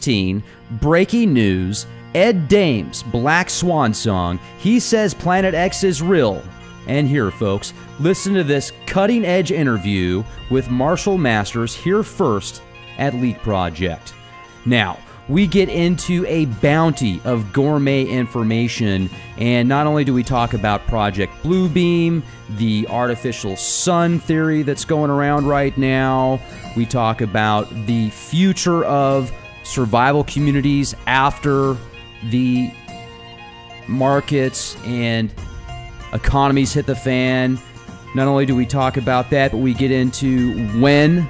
16, breaking news, Ed Dames, Black Swan Song, he says Planet X is real. And here, folks, listen to this cutting-edge interview with Marshall Masters here first at Leak Project. Now, we get into a bounty of gourmet information, and not only do we talk about Project Bluebeam, the artificial sun theory that's going around right now, we talk about the future of survival communities after the markets and economies hit the fan. Not only do we talk about that, but we get into when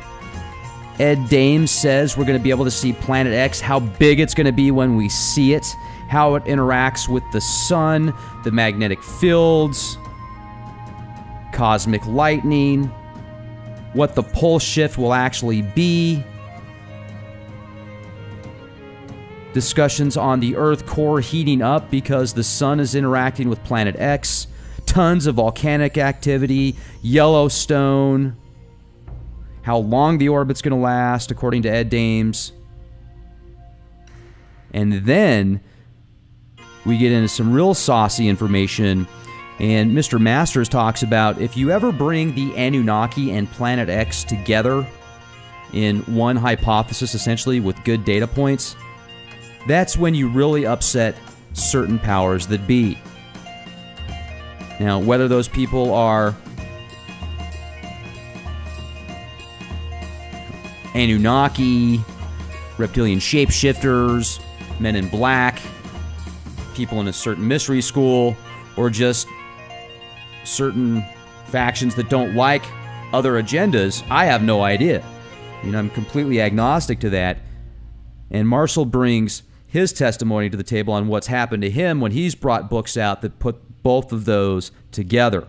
Ed Dames says we're going to be able to see Planet X, how big it's going to be when we see it, how it interacts with the sun, the magnetic fields, cosmic lightning, what the pole shift will actually be, discussions on the Earth core heating up because the sun is interacting with Planet X, tons of volcanic activity, Yellowstone, how long the orbit's going to last, according to Ed Dames. And then we get into some real saucy information, and Mr. Masters talks about if you ever bring the Anunnaki and Planet X together in one hypothesis, essentially with good data points, that's when you really upset certain powers that be. Now, whether those people are Anunnaki, reptilian shapeshifters, men in black, people in a certain mystery school, or just certain factions that don't like other agendas, I have no idea. I'm completely agnostic to that. And Marshall brings his testimony to the table on what's happened to him when he's brought books out that put both of those together.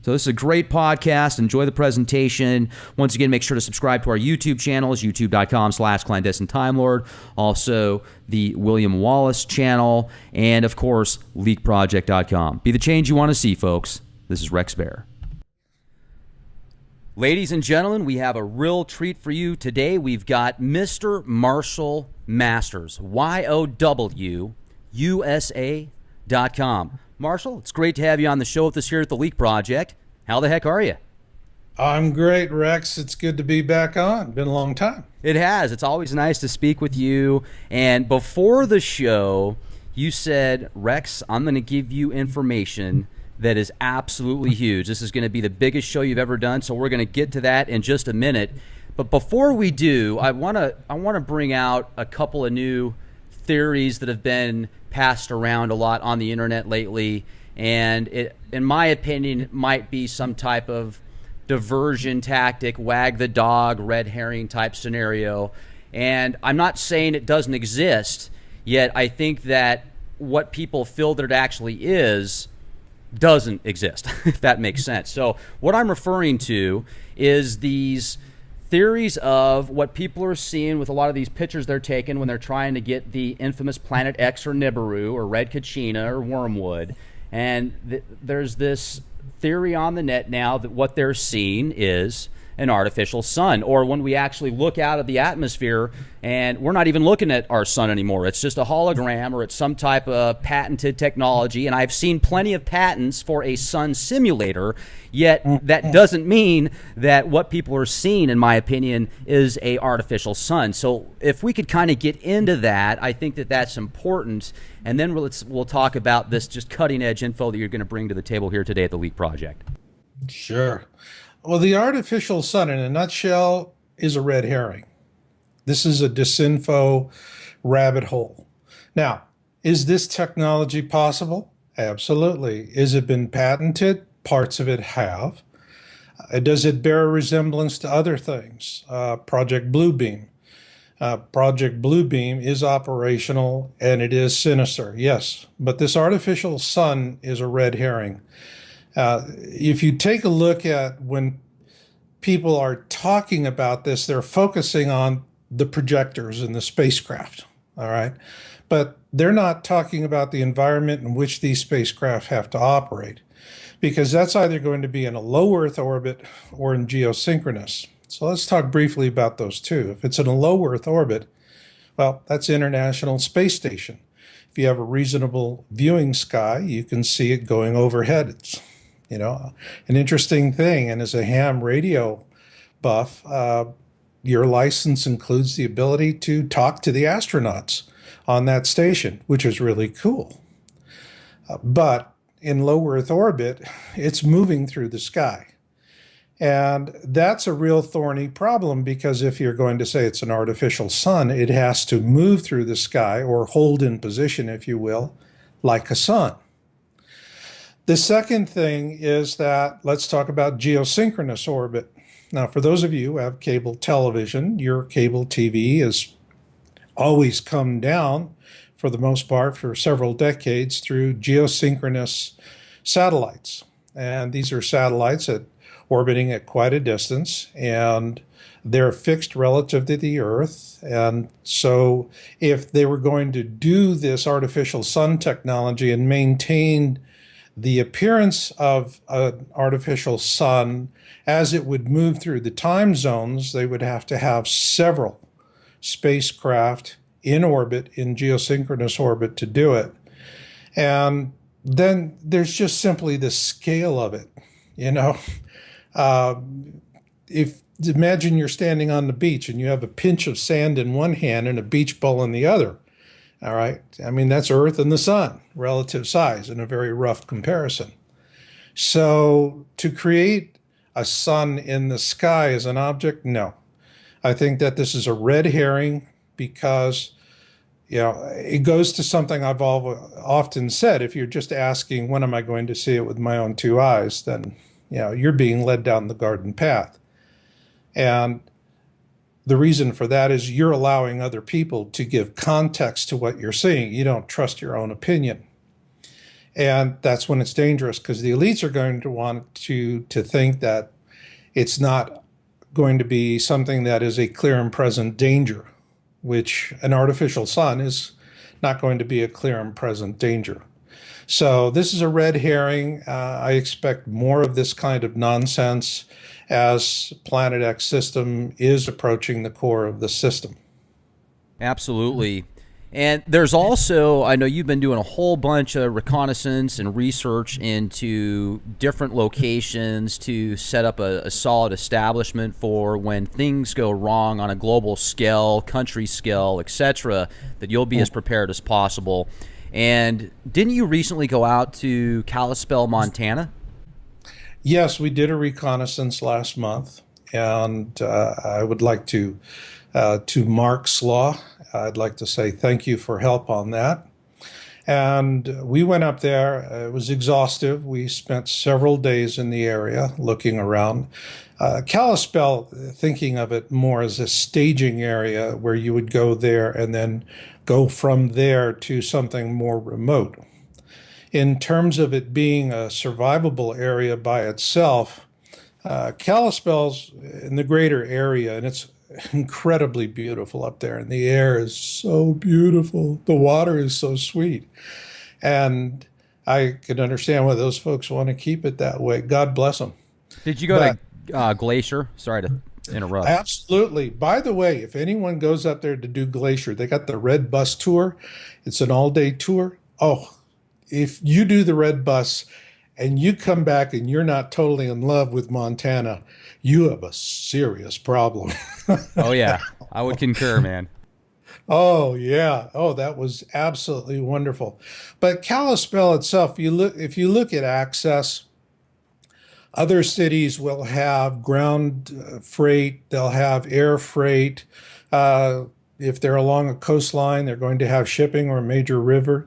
So this is a great podcast. Enjoy the presentation. Once again, make sure to subscribe to our YouTube channels, youtube.com/clandestine Time Lord. Also, the William Wallace channel. And, of course, leakproject.com. Be the change you want to see, folks. This is Rex Bear. Ladies and gentlemen, we have a real treat for you today. We've got Mr. Marshall Masters, YOWUSA.com. Marshall, it's great to have you on the show with us here at the Leak Project. How the heck are you? I'm great, Rex. It's good to be back on. Been a long time. It has. It's always nice to speak with you. And before the show, you said, Rex, I'm going to give you information that is absolutely huge. This is going to be the biggest show you've ever done, so we're going to get to that in just a minute. But before we do, I want to bring out a couple of new theories that have been passed around a lot on the internet lately, and it, in my opinion, it might be some type of diversion tactic, wag the dog, red herring type scenario. And I'm not saying it doesn't exist, yet I think that what people feel that it actually is doesn't exist, if that makes sense. So what I'm referring to is these theories of what people are seeing with a lot of these pictures they're taking when they're trying to get the infamous Planet X or Nibiru or Red Kachina or Wormwood. And there's this theory on the net now that what they're seeing is an artificial sun, or when we actually look out of the atmosphere and we're not even looking at our sun anymore. It's just a hologram, or it's some type of patented technology. And I've seen plenty of patents for a sun simulator, yet that doesn't mean that what people are seeing, in my opinion, is a artificial sun. So if we could kind of get into that, I think that that's important. And then we'll talk about this just cutting edge info that you're going to bring to the table here today at the Leak Project. Sure. Well, the artificial sun, in a nutshell, is a red herring. This is a disinfo rabbit hole. Now, is this technology possible? Absolutely. Has it been patented? Parts of it have. Does it bear a resemblance to other things? Project Bluebeam. Project Bluebeam is operational and it is sinister, yes. But this artificial sun is a red herring. If you take a look at when people are talking about this, they're focusing on the projectors in the spacecraft, all right? But they're not talking about the environment in which these spacecraft have to operate, because that's either going to be in a low Earth orbit or in geosynchronous. So let's talk briefly about those two. If it's in a low Earth orbit, well, that's International Space Station. If you have a reasonable viewing sky, you can see it going overhead. It's, an interesting thing. And as a ham radio buff, your license includes the ability to talk to the astronauts on that station, which is really cool. But in low Earth orbit, it's moving through the sky. And that's a real thorny problem because if you're going to say it's an artificial sun, it has to move through the sky or hold in position, if you will, like a sun. The second thing is that let's talk about geosynchronous orbit. Now, for those of you who have cable television, your cable TV has always come down, for the most part, for several decades through geosynchronous satellites. And these are satellites that orbiting at quite a distance, and they're fixed relative to the Earth. And so if they were going to do this artificial sun technology and maintain the appearance of an artificial sun as it would move through the time zones, they would have to have several spacecraft in orbit, in geosynchronous orbit, to do it. And then there's just simply the scale of it, if imagine you're standing on the beach and you have a pinch of sand in one hand and a beach ball in the other. All right. I mean, that's Earth and the sun, relative size in a very rough comparison. So to create a sun in the sky as an object, no. I think that this is a red herring because, it goes to something I've often said. If you're just asking, when am I going to see it with my own two eyes, then you're being led down the garden path. And the reason for that is you're allowing other people to give context to what you're seeing. You don't trust your own opinion. And that's when it's dangerous, because the elites are going to want to think that it's not going to be something that is a clear and present danger, which an artificial sun is not going to be a clear and present danger. So this is a red herring. I expect more of this kind of nonsense as Planet X system is approaching the core of the system. Absolutely. And there's also, I know you've been doing a whole bunch of reconnaissance and research into different locations to set up a solid establishment for when things go wrong on a global scale, country scale, etc., that you'll be as prepared as possible. And didn't you recently go out to Kalispell, Montana? Yes, we did a reconnaissance last month, and I would like to Mark Slaw, I'd like to say thank you for help on that. And we went up there. It was exhaustive. We spent several days in the area looking around. Kalispell, thinking of it more as a staging area where you would go there and then go from there to something more remote. In terms of it being a survivable area by itself, Kalispell's in the greater area, and it's incredibly beautiful up there, and the air is so beautiful. The water is so sweet. And I can understand why those folks want to keep it that way. God bless them. Did you go to Glacier? Sorry to interrupt. Absolutely. By the way, if anyone goes up there to do Glacier, they got the Red Bus tour. It's an all-day tour. Oh, if you do the Red Bus and you come back and you're not totally in love with Montana, you have a serious problem. Oh, yeah. I would concur, man. Oh, yeah. Oh, that was absolutely wonderful. But Kalispell itself, if you look at access, other cities will have ground freight, they'll have air freight. If they're along a coastline, they're going to have shipping or a major river.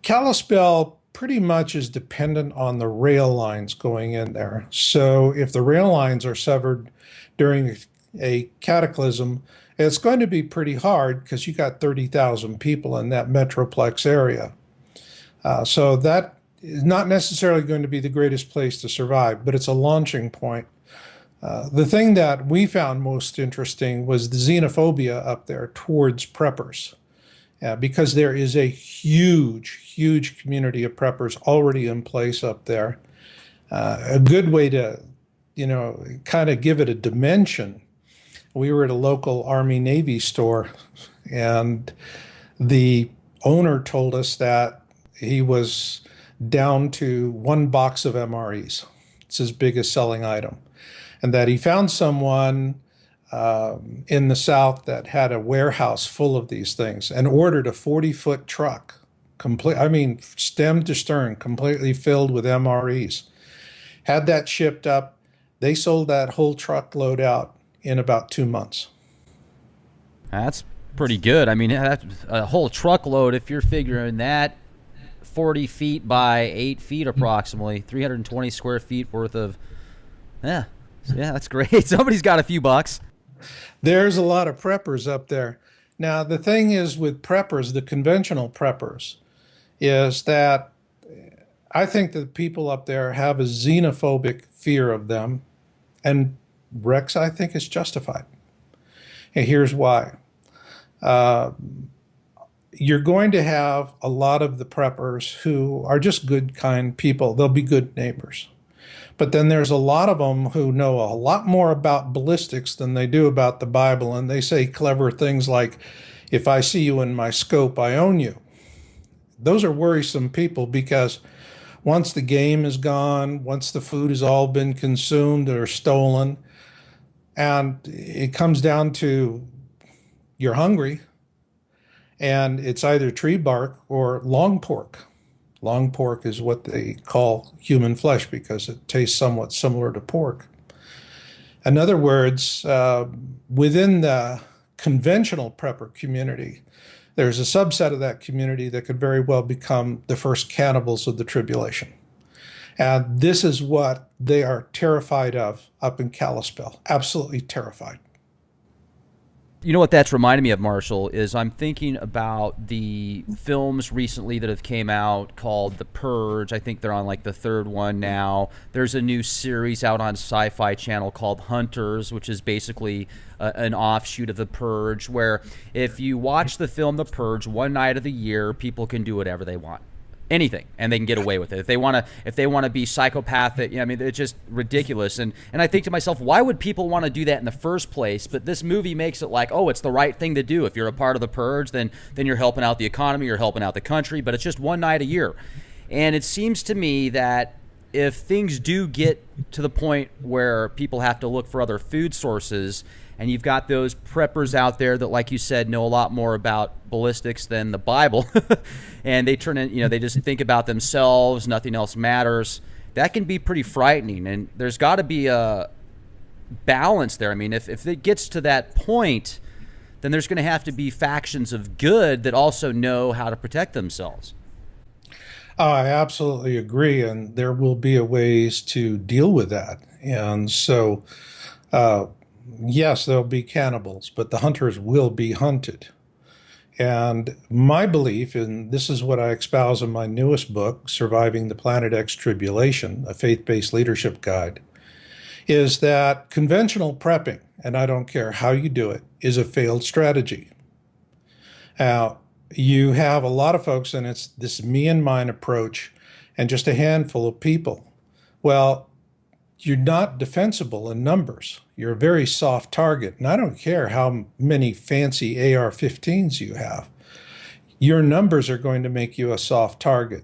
Kalispell pretty much is dependent on the rail lines going in there. So if the rail lines are severed during a cataclysm, it's going to be pretty hard because you got 30,000 people in that metroplex area. So that is not necessarily going to be the greatest place to survive, but it's a launching point. The thing that we found most interesting was the xenophobia up there towards preppers, because there is a huge community of preppers already in place up there. A good way to, kind of give it a dimension, we were at a local Army Navy store, and the owner told us that he was down to one box of MREs. It's his biggest selling item. And that he found someone in the South that had a warehouse full of these things and ordered a 40-foot truck, stem to stern, completely filled with MREs. Had that shipped up. They sold that whole truckload out in about 2 months. That's pretty good. I mean, that's a whole truckload. If you're figuring that 40 feet by 8 feet approximately, 320 square feet worth of, yeah, that's great. Somebody's got a few bucks. There's a lot of preppers up there. Now, the thing is with preppers, the conventional preppers, is that I think that people up there have a xenophobic fear of them, and Rex, I think, is justified. And here's why. You're going to have a lot of the preppers who are just good, kind people. They'll be good neighbors. But then there's a lot of them who know a lot more about ballistics than they do about the Bible, and they say clever things like, if I see you in my scope, I own you. Those are worrisome people, because once the game is gone, once the food has all been consumed or stolen, and it comes down to you're hungry, and it's either tree bark or long pork. Long pork is what they call human flesh because it tastes somewhat similar to pork. In other words, within the conventional prepper community, there's a subset of that community that could very well become the first cannibals of the tribulation. And this is what they are terrified of up in Kalispell. Absolutely terrified. You know what that's reminded me of, Marshall, is I'm thinking about the films recently that have came out called The Purge. I think they're on like the third one now. There's a new series out on Sci-Fi Channel called Hunters, which is basically an offshoot of The Purge, where if you watch the film The Purge one night of the year, people can do whatever they want. Anything, and they can get away with it. If they want to be psychopathic, I mean, it's just ridiculous. And I think to myself, why would people want to do that in the first place? But this movie makes it like, oh, it's the right thing to do. If you're a part of the purge, then you're helping out the economy, you're helping out the country. But it's just one night a year, and it seems to me that if things do get to the point where people have to look for other food sources, and you've got those preppers out there that, like you said, know a lot more about ballistics than the Bible, and they turn in, they just think about themselves, nothing else matters. That can be pretty frightening, and there's got to be a balance there. I mean, if it gets to that point, then there's going to have to be factions of good that also know how to protect themselves. I absolutely agree, and there will be a ways to deal with that. And so, yes, there'll be cannibals, but the hunters will be hunted. And my belief, and this is what I espouse in my newest book, Surviving the Planet X Tribulation, a faith-based leadership guide, is that conventional prepping, and I don't care how you do it, is a failed strategy. Now, you have a lot of folks, and it's this me and mine approach, and just a handful of people. Well, you're not defensible in numbers. You're a very soft target. And I don't care how many fancy AR-15s you have. Your numbers are going to make you a soft target.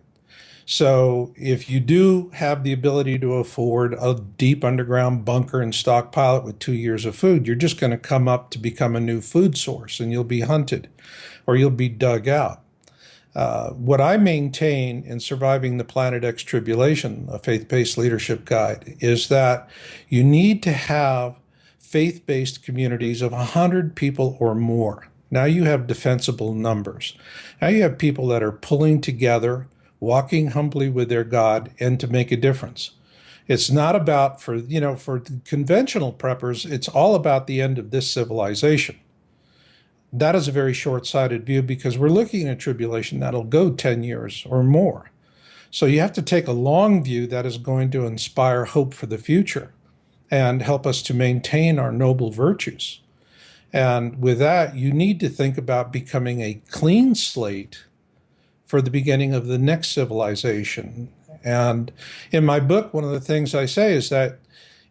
So if you do have the ability to afford a deep underground bunker and stockpile it with 2 years of food, you're just going to come up to become a new food source, and you'll be hunted or you'll be dug out. What I maintain in Surviving the Planet X Tribulation, a faith-based leadership guide, is that you need to have faith-based communities of 100 people or more. Now you have defensible numbers. Now you have people that are pulling together, walking humbly with their God, and to make a difference. It's not about, for conventional preppers, it's all about the end of this civilization. That is a very short-sighted view, because we're looking at a tribulation that'll go 10 years or more. So you have to take a long view that is going to inspire hope for the future and help us to maintain our noble virtues. And with that, you need to think about becoming a clean slate for the beginning of the next civilization. And in my book, one of the things I say is that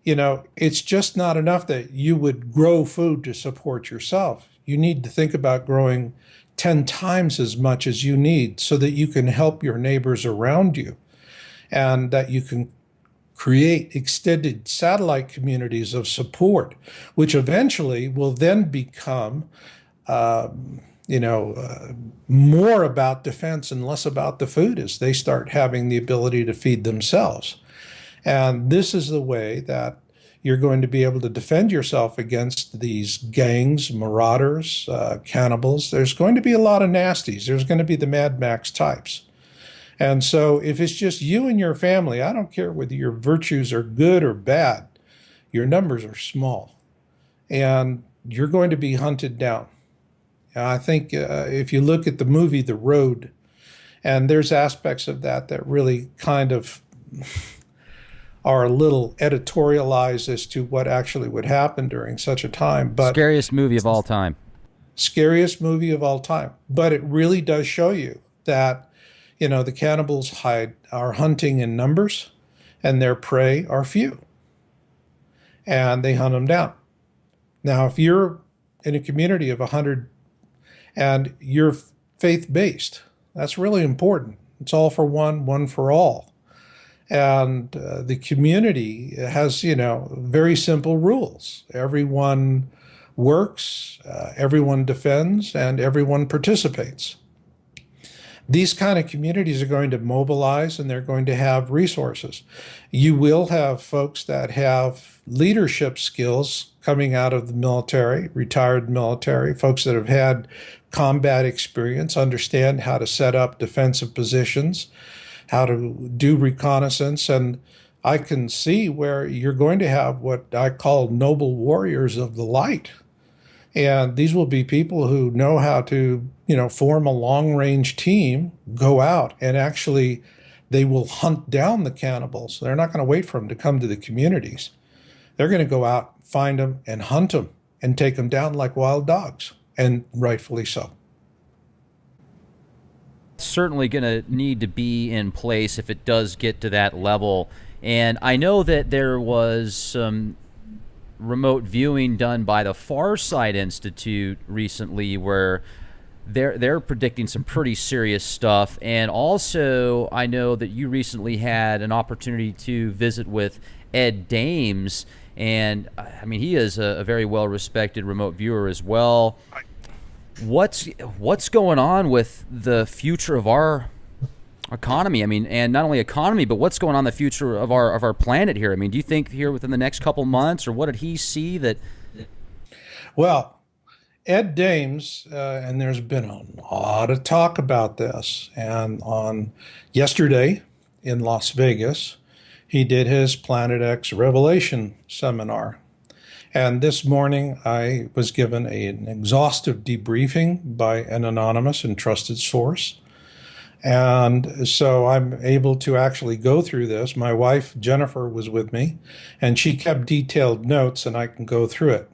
it's just not enough that you would grow food to support yourself. You need to think about growing 10 times as much as you need so that you can help your neighbors around you and that you can create extended satellite communities of support, which eventually will then become, more about defense and less about the food as they start having the ability to feed themselves. And this is the way that you're going to be able to defend yourself against these gangs, marauders, cannibals. There's going to be a lot of nasties. There's going to be the Mad Max types. And so if it's just you and your family, I don't care whether your virtues are good or bad, your numbers are small. And you're going to be hunted down. I think if you look at the movie The Road, and there's aspects of that that really kind of are a little editorialized as to what actually would happen during such a time. But Scariest movie of all time. scariest movie of all time. But it really does show you that, the cannibals are hunting in numbers and their prey are few. And they hunt them down. Now, if you're in a community of 100 and you're faith-based, that's really important. It's all for one, one for all. And the community has, very simple rules. Everyone works, everyone defends, and everyone participates. These kind of communities are going to mobilize and they're going to have resources. You will have folks that have leadership skills coming out of the military, retired military, folks that have had combat experience, understand how to set up defensive positions, how to do reconnaissance. And I can see where you're going to have what I call noble warriors of the light. And these will be people who know how to, form a long-range team, go out, and actually they will hunt down the cannibals. They're not going to wait for them to come to the communities. They're going to go out, find them, and hunt them, and take them down like wild dogs, and rightfully so. Certainly going to need to be in place if it does get to that level. And I know that there was some remote viewing done by the Farsight Institute recently where they're predicting some pretty serious stuff. And also, I know that you recently had an opportunity to visit with Ed Dames, and I mean, he is a very well-respected remote viewer as well. What's going on with the future of our economy? I mean, and not only economy, but what's going on in the future of our planet here? I mean, do you think here within the next couple months, or what did he see that? Well, Ed Dames, and there's been a lot of talk about this, and on yesterday in Las Vegas, he did his Planet X Revelation seminar. And this morning, I was given an exhaustive debriefing by an anonymous and trusted source. And so I'm able to actually go through this. My wife, Jennifer, was with me, and she kept detailed notes, and I can go through it.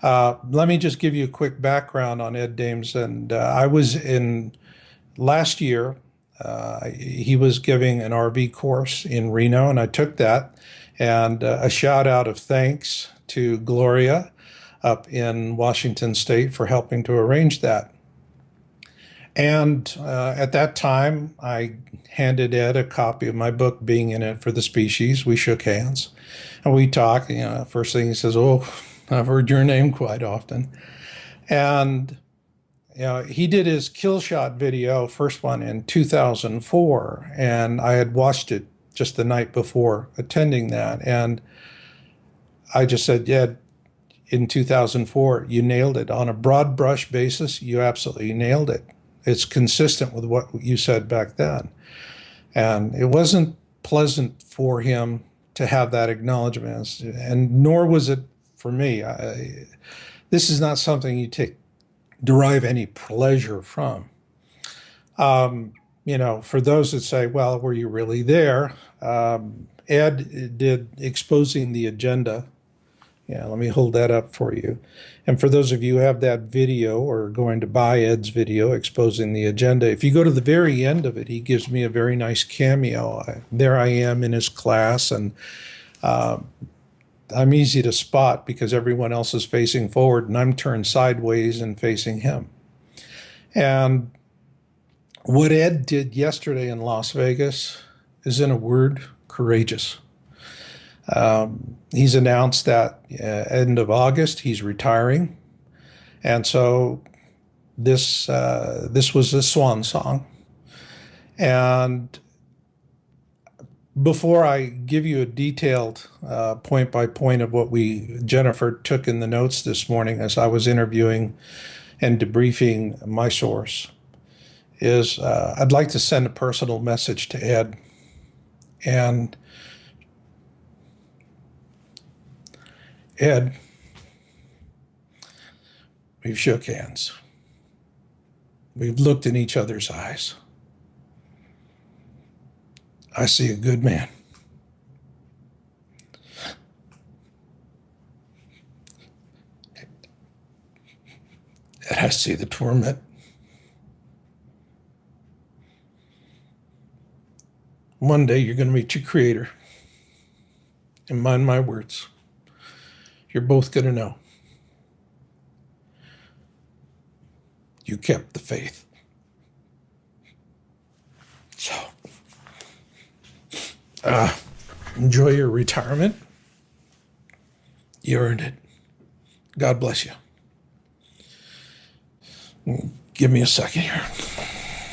Let me just give you a quick background on Ed Dames. And I was in last year, he was giving an RV course in Reno, and I took that. And a shout out of thanks to Gloria up in Washington State for helping to arrange that. And at that time, I handed Ed a copy of my book, Being in It for the Species. We shook hands and we talked. First thing he says, "Oh, I've heard your name quite often." And he did his kill shot video, first one in 2004, and I had watched it just the night before attending that. And I just said, "Ed, in 2004, you nailed it. On a broad brush basis, you absolutely nailed it. It's consistent with what you said back then." And it wasn't pleasant for him to have that acknowledgement, and nor was it for me. This is not something you derive any pleasure from. For those that say, "Well, were you really there?" Ed did Exposing the Agenda. Yeah, let me hold that up for you. And for those of you who have that video or are going to buy Ed's video, Exposing the Agenda, if you go to the very end of it, he gives me a very nice cameo. There I am in his class, and I'm easy to spot because everyone else is facing forward and I'm turned sideways and facing him. And what Ed did yesterday in Las Vegas is, in a word, courageous. He's announced that end of August he's retiring, and so this was a swan song. And before I give you a detailed point by point of what Jennifer took in the notes this morning as I was interviewing and debriefing my source, is I'd like to send a personal message to Ed. And Ed, we've shook hands. We've looked in each other's eyes. I see a good man. And I see the torment. One day you're going to meet your creator. And mind my words, you're both going to know. You kept the faith. So, enjoy your retirement. You earned it. God bless you. Give me a second here.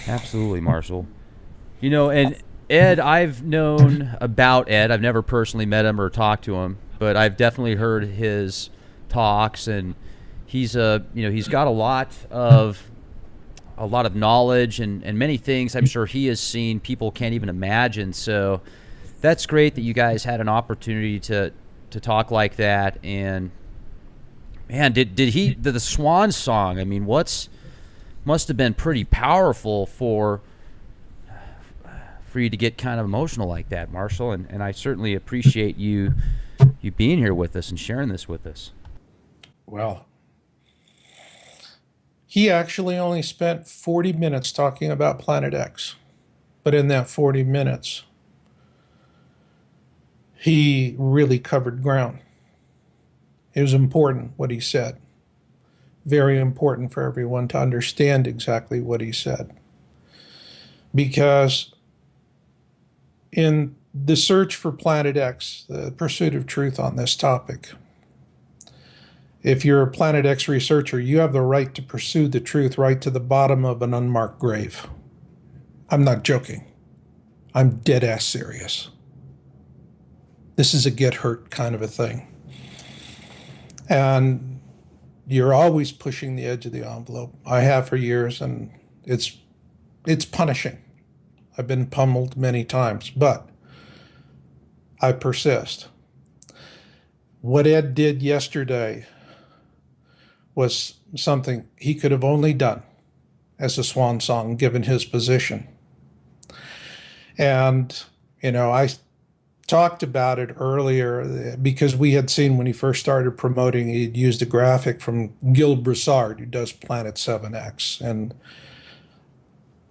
Absolutely, Marshall. You know, and Ed, I've known about Ed. I've never personally met him or talked to him, but I've definitely heard his talks, and he's he's got a lot of knowledge and many things I'm sure he has seen people can't even imagine. So that's great that you guys had an opportunity to talk like that. And man, did the Swan Song, I mean, must have been pretty powerful for you to get kind of emotional like that, Marshall, and I certainly appreciate you being here with us and sharing this with us. Well, he actually only spent 40 minutes talking about Planet X, but in that 40 minutes, he really covered ground. It was important what he said. Very important for everyone to understand exactly what he said. Because in the search for Planet X, the pursuit of truth on this topic, if you're a Planet X researcher, you have the right to pursue the truth right to the bottom of an unmarked grave. I'm not joking. I'm dead ass serious. This is a get hurt kind of a thing. And you're always pushing the edge of the envelope. I have for years, and it's punishing. I've been pummeled many times, but I persist. What Ed did yesterday was something he could have only done as a swan song, given his position. And, I talked about it earlier because we had seen when he first started promoting, he'd used a graphic from Gil Broussard, who does Planet 7X. And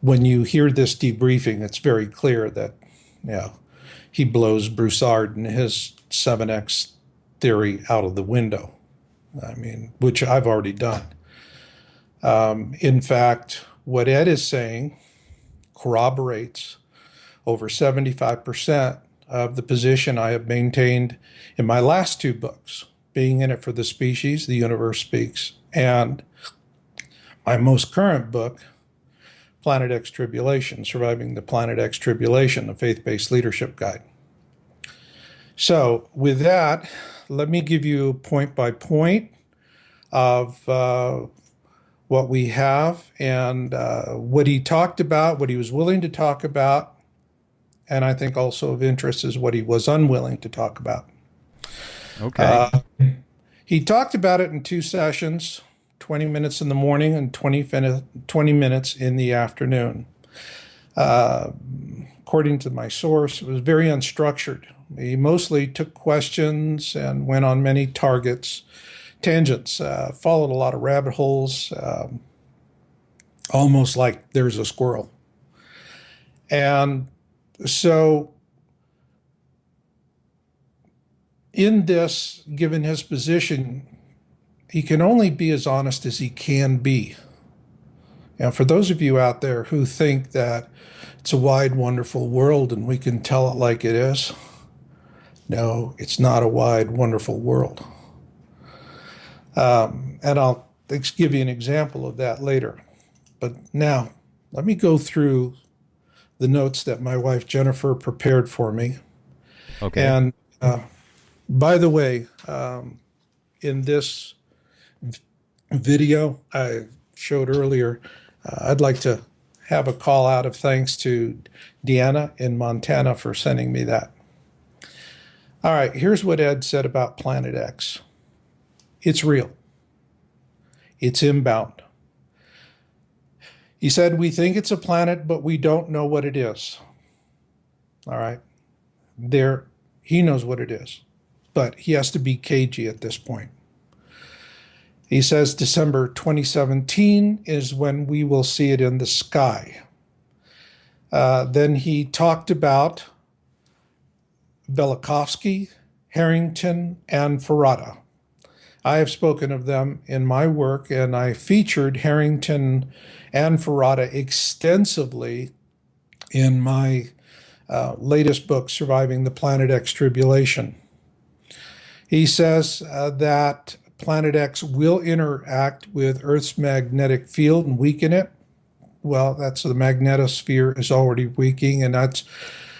when you hear this debriefing, it's very clear that, he blows Broussard and his 7X theory out of the window. I mean, which I've already done. In fact, what Ed is saying corroborates over 75% of the position I have maintained in my last two books, Being in It for the Species, The Universe Speaks, and my most current book, Planet X Tribulation, Surviving the Planet X Tribulation, a Faith-Based Leadership Guide. So with that, let me give you point by point of what we have and what he talked about, what he was willing to talk about, and I think also of interest is what he was unwilling to talk about. Okay. He talked about it in two sessions, 20 minutes in the morning and 20 minutes in the afternoon. According to my source, it was very unstructured. He mostly took questions and went on many tangents, followed a lot of rabbit holes, almost like there's a squirrel. And so in this, given his position, he can only be as honest as he can be. And for those of you out there who think that it's a wide, wonderful world and we can tell it like it is, no, it's not a wide, wonderful world. And I'll give you an example of that later. But now, let me go through the notes that my wife Jennifer prepared for me. Okay. And by the way, in this video I showed earlier, I'd like to have a call out of thanks to Deanna in Montana for sending me that. All right, here's what Ed said about Planet X. It's real. It's inbound. He said, we think it's a planet, but we don't know what it is. All right. He knows what it is, but he has to be cagey at this point. He says December 2017 is when we will see it in the sky. Then he talked about Velikovsky, Harrington, and Ferrata. I have spoken of them in my work, and I featured Harrington and Ferrata extensively in my latest book, Surviving the Planet X Tribulation. He says that Planet X will interact with Earth's magnetic field and weaken it. Well, that's the magnetosphere is already weakening, and that's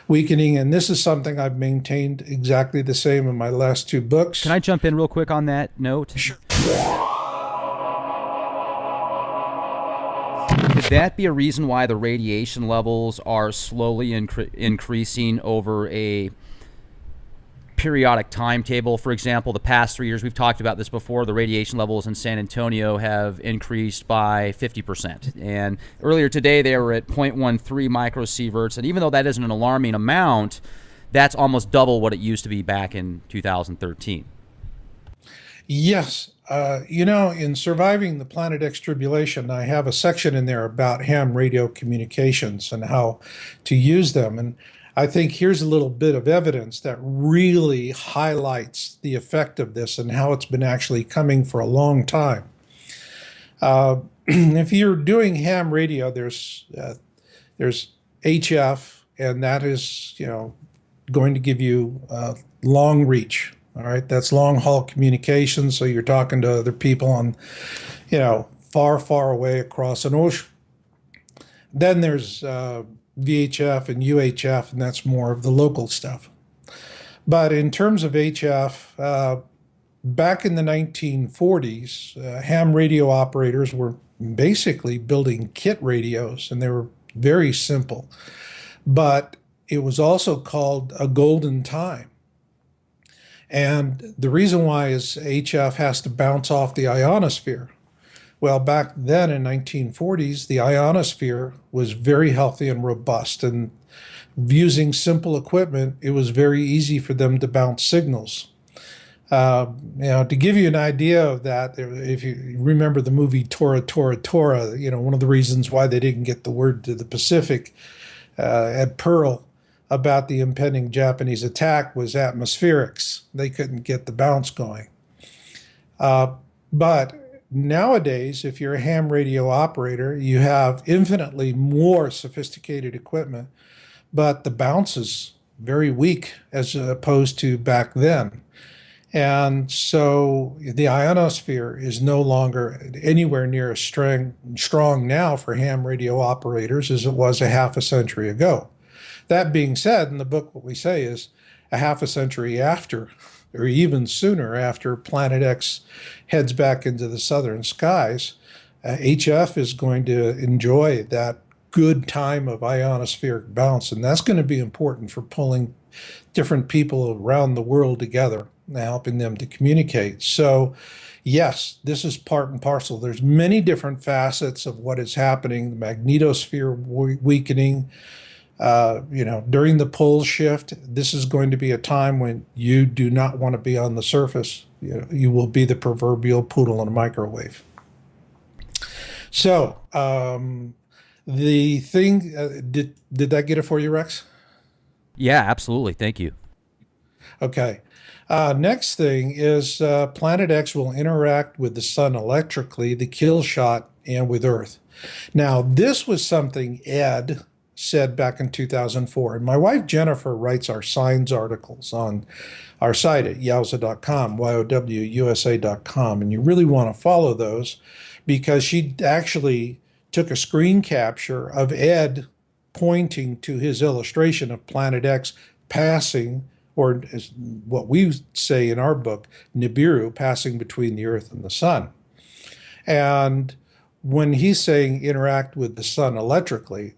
weakening. And this is something I've maintained exactly the same in my last two books. Can I jump in real quick on that note? Sure. Could that be a reason why the radiation levels are slowly increasing over a periodic timetable? For example, the past 3 years, we've talked about this before, the radiation levels in San Antonio have increased by 50%. And earlier today, they were at 0.13 microsieverts. And even though that isn't an alarming amount, that's almost double what it used to be back in 2013. Yes. In Surviving the Planet X Tribulation, I have a section in there about ham radio communications and how to use them. And I think here's a little bit of evidence that really highlights the effect of this and how it's been actually coming for a long time. If you're doing ham radio, there's HF, and that is, going to give you long reach. All right, that's long haul communication. So you're talking to other people on, far, far away across an ocean. Then there's VHF and UHF, and that's more of the local stuff. But in terms of HF, back in the 1940s, ham radio operators were basically building kit radios, and they were very simple. But it was also called a golden time. And the reason why is HF has to bounce off the ionosphere. Well, back then in 1940s, the ionosphere was very healthy and robust, and using simple equipment, it was very easy for them to bounce signals. To give you an idea of that, if you remember the movie Tora, Tora, Tora, one of the reasons why they didn't get the word to the Pacific at Pearl about the impending Japanese attack was atmospherics. They couldn't get the bounce going. But nowadays, if you're a ham radio operator, you have infinitely more sophisticated equipment, but the bounce is very weak as opposed to back then. And so the ionosphere is no longer anywhere near as strong now for ham radio operators as it was a half a century ago. That being said, in the book, what we say is a half a century after, or even sooner after Planet X heads back into the southern skies, HF is going to enjoy that good time of ionospheric bounce. And that's going to be important for pulling different people around the world together and helping them to communicate. So, yes, this is part and parcel. There's many different facets of what is happening, the magnetosphere weakening. During the pole shift, this is going to be a time when you do not want to be on the surface. You will be the proverbial poodle in a microwave. So, the thing, did that get it for you, Rex? Yeah, absolutely. Thank you. Okay. Next thing is Planet X will interact with the sun electrically, the kill shot, and with Earth. Now, this was something Ed said back in 2004. And my wife Jennifer writes our science articles on our site at yowza.com, YOWUSA.com. And you really want to follow those because she actually took a screen capture of Ed pointing to his illustration of Planet X passing, or as what we say in our book, Nibiru, passing between the Earth and the Sun. And when he's saying interact with the sun electrically,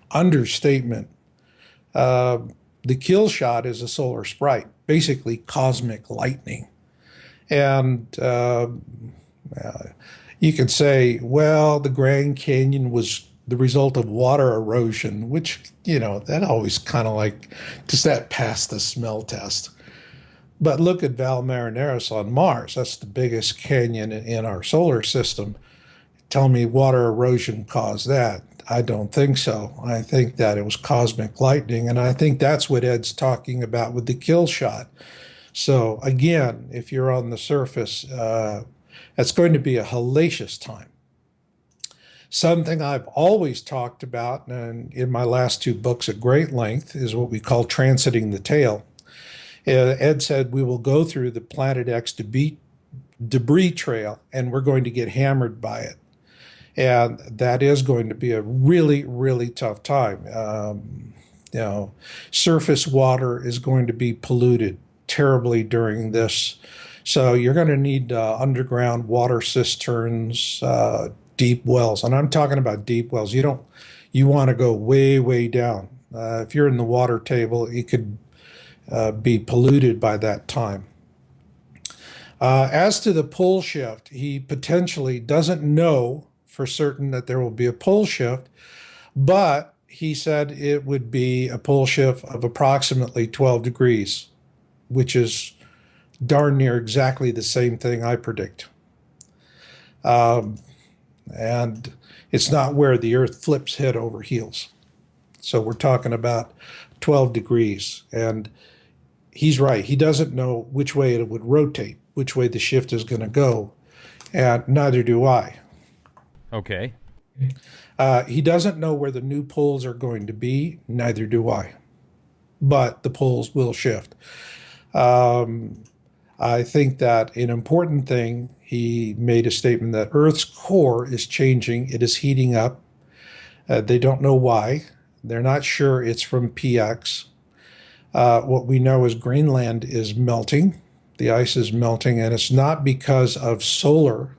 understatement. The kill shot is a solar sprite, basically cosmic lightning. And you could say, well, the Grand Canyon was the result of water erosion, which, that always kind of like, does that pass the smell test? But look at Val Marineris on Mars. That's the biggest canyon in our solar system. Tell me water erosion caused that. I don't think so. I think that it was cosmic lightning, and I think that's what Ed's talking about with the kill shot. So again, if you're on the surface, it's going to be a hellacious time. Something I've always talked about, and in my last two books at great length, is what we call transiting the tail. Ed said we will go through the Planet X debris trail, and we're going to get hammered by it. And that is going to be a really, really tough time. Surface water is going to be polluted terribly during this. So you're going to need underground water cisterns, deep wells. And I'm talking about deep wells. You want to go way, way down. If you're in the water table, it could be polluted by that time. As to the pole shift, he potentially doesn't know for certain that there will be a pole shift, but he said it would be a pole shift of approximately 12 degrees, which is darn near exactly the same thing I predict. And it's not where the Earth flips head over heels. So we're talking about 12 degrees. And he's right. He doesn't know which way it would rotate, which way the shift is going to go. And neither do I. Okay. He doesn't know where the new poles are going to be. Neither do I. But the poles will shift. I think that an important thing, he made a statement that Earth's core is changing. It is heating up. They don't know why. They're not sure it's from PX. What we know is Greenland is melting. The ice is melting, and it's not because of solar,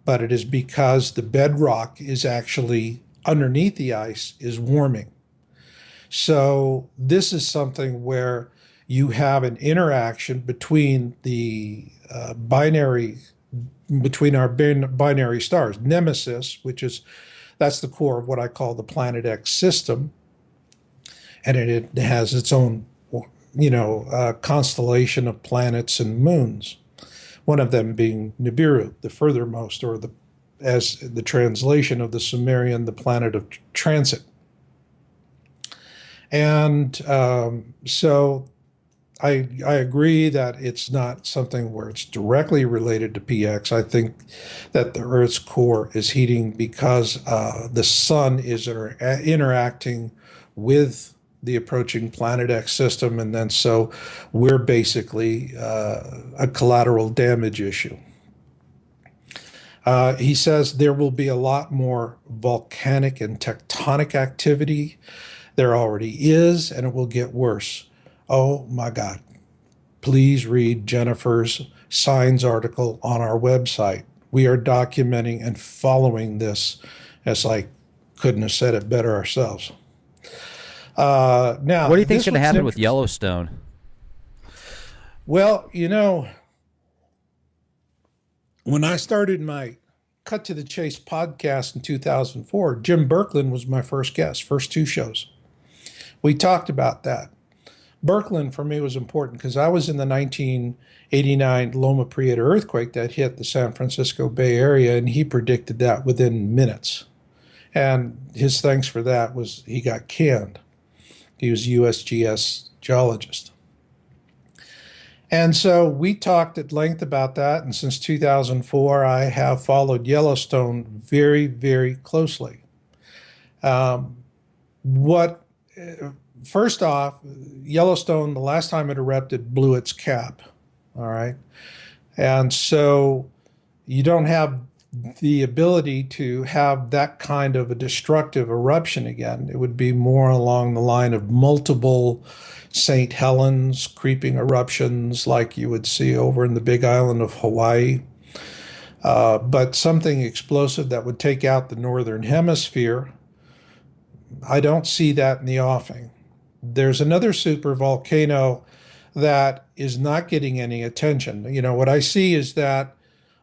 but it is because the bedrock is actually underneath the ice is warming. So this is something where you have an interaction between the between our binary stars, Nemesis, that's the core of what I call the Planet X system, and it has its own, constellation of planets and moons. One of them being Nibiru, the furthermost, or as the translation of the Sumerian, the planet of transit. And so I agree that it's not something where it's directly related to PX. I think that the Earth's core is heating because the sun is interacting with the approaching Planet X system, and then so we're basically a collateral damage issue. He says there will be a lot more volcanic and tectonic activity. There already is, and it will get worse. Oh my God. Please read Jennifer's Signs article on our website. We are documenting and following this, as I couldn't have said it better ourselves. Now, what do you think is going to happen with Yellowstone? Well, when I started my Cut to the Chase podcast in 2004, Jim Birkeland was my first guest, first two shows. We talked about that. Birkeland for me was important because I was in the 1989 Loma Prieta earthquake that hit the San Francisco Bay Area, and he predicted that within minutes. And his thanks for that was he got canned. He was a USGS geologist. And so we talked at length about that. And since 2004, I have followed Yellowstone very, very closely. Um, what, first off, Yellowstone, the last time it erupted, blew its cap. All right. And so you don't have the ability to have that kind of a destructive eruption again. It would be more along the line of multiple St. Helens creeping eruptions like you would see over in the big island of Hawaii. But something explosive that would take out the northern hemisphere, I don't see that in the offing. There's another super volcano that is not getting any attention. You know, what I see is that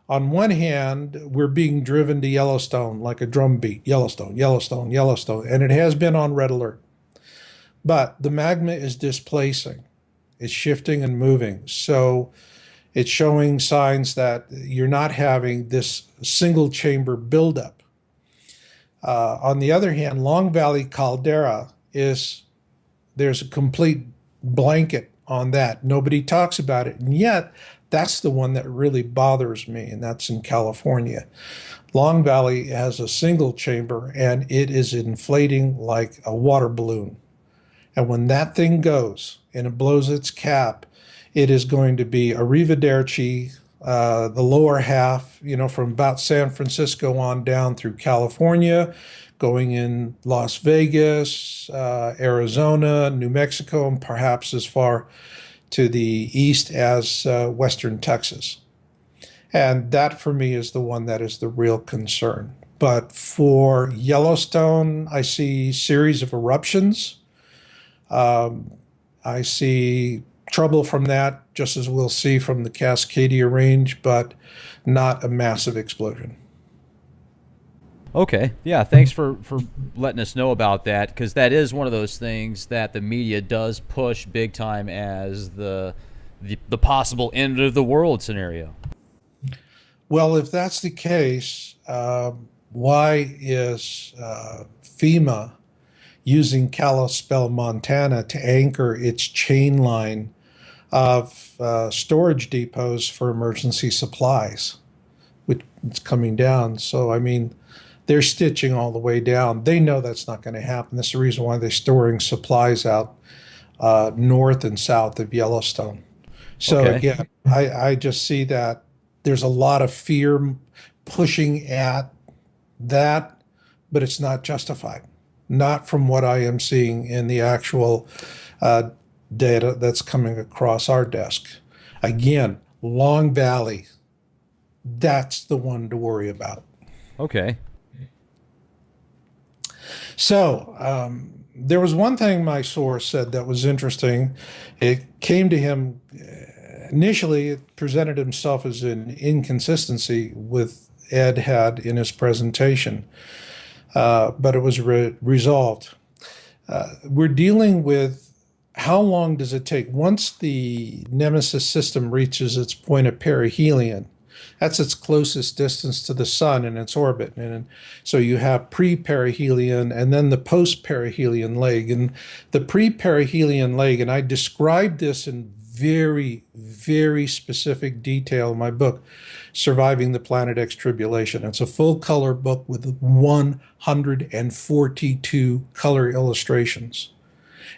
on one hand, we're being driven to Yellowstone like a drumbeat, Yellowstone, Yellowstone, Yellowstone, and it has been on red alert. But the magma is displacing, it's shifting and moving. So it's showing signs that you're not having this single chamber buildup. On the other hand, Long Valley caldera is, there's a complete blanket on that. Nobody talks about it. And yet, that's the one that really bothers me, and that's in California. Long Valley has a single chamber, and it is inflating like a water balloon. And when that thing goes and it blows its cap, it is going to be arrivederci, the lower half, you know, from about San Francisco on down through California, going in Las Vegas, Arizona, New Mexico, and perhaps as far to the east as western Texas. And that for me is the one that is the real concern. But for Yellowstone, I see series of eruptions. I see trouble from that, just as we'll see from the Cascadia Range, but not a massive explosion. Okay. Yeah. Thanks for letting us know about that, because that is one of those things that the media does push big time as the possible end of the world scenario. Well, if that's the case, why is FEMA using Kalispell, Montana to anchor its chain line of storage depots for emergency supplies, which it's coming down? So, I mean, they're stitching all the way down. They know that's not going to happen. That's the reason why they're storing supplies out north and south of Yellowstone. So Okay. again, I just see that there's a lot of fear pushing at that, but it's not justified. Not from what I am seeing in the actual data that's coming across our desk. Again, Long Valley, that's the one to worry about. Okay. So there was one thing my source said that was interesting. It came to him initially, it presented himself as an inconsistency with Ed had in his presentation, but it was resolved. We're dealing with how long does it take once the Nemesis system reaches its point of perihelion? That's its closest distance to the sun in its orbit. And so you have pre-perihelion and then the post-perihelion leg. And the pre-perihelion leg, and I described this in very, very specific detail in my book, Surviving the Planet X Tribulation. It's a full color book with 142 color illustrations.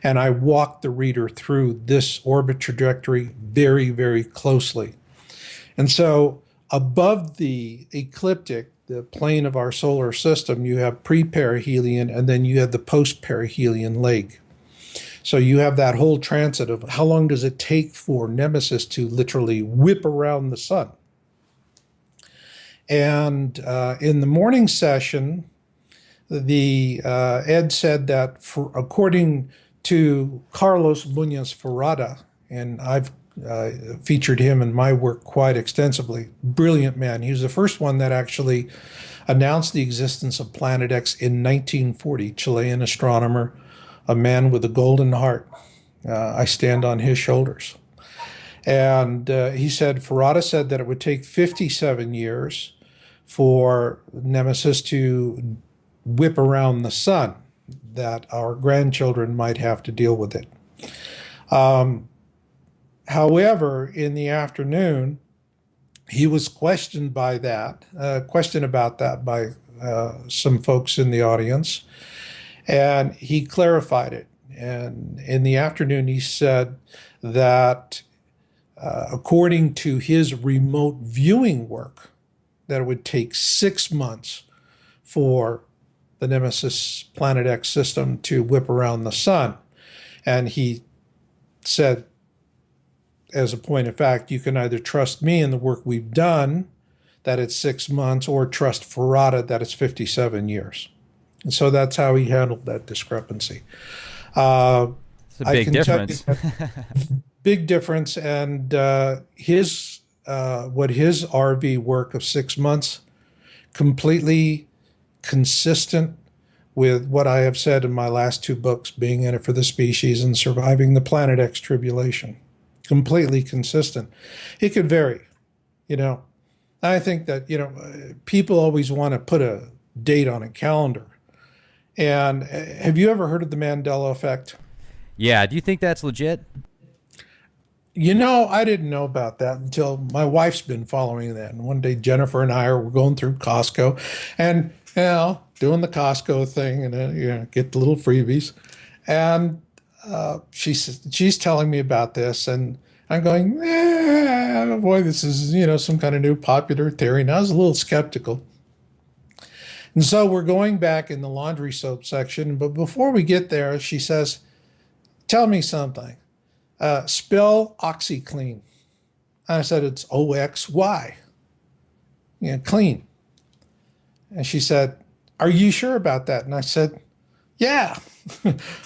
And I walked the reader through this orbit trajectory very, very closely. And so above the ecliptic, the plane of our solar system, you have pre-perihelion, and then you have the post-perihelion leg. So you have that whole transit of how long does it take for Nemesis to literally whip around the sun. And in the morning session, the Ed said that according to Carlos Muñoz Ferrada, and I've featured him in my work quite extensively. Brilliant man. He was the first one that actually announced the existence of Planet X in 1940. Chilean astronomer, a man with a golden heart. I stand on his shoulders. And he said, Ferrada said that it would take 57 years for Nemesis to whip around the sun, that our grandchildren might have to deal with it. However, in the afternoon, he was questioned by that, questioned about that by some folks in the audience, and he clarified it. And in the afternoon, he said that according to his remote viewing work, that it would take 6 months for the Nemesis Planet X system to whip around the sun. And he said, as a point of fact, you can either trust me and the work we've done, that it's 6 months, or trust Ferrata, that it's 57 years. And so that's how he handled that discrepancy. It's a big difference. Big difference. And his what his RV work of 6 months, completely consistent with what I have said in my last two books, Being in It for the Species and Surviving the Planet X Tribulation. Completely consistent. It could vary, you know. I think that, you know, people always want to put a date on a calendar. And have you ever heard of the Mandela effect? Yeah. Do you think that's legit? You know, I didn't know about that until my wife's been following that. And one day, Jennifer and I were going through Costco and, you know, doing the Costco thing and, you know, get the little freebies. And she's telling me about this. And I'm going, boy, this is, you know, some kind of new popular theory. And I was a little skeptical. And so we're going back in the laundry soap section. But before we get there, she says, tell me something. Spell OxyClean. And I said, it's OXY. You know, clean. And she said, are you sure about that? And I said, yeah.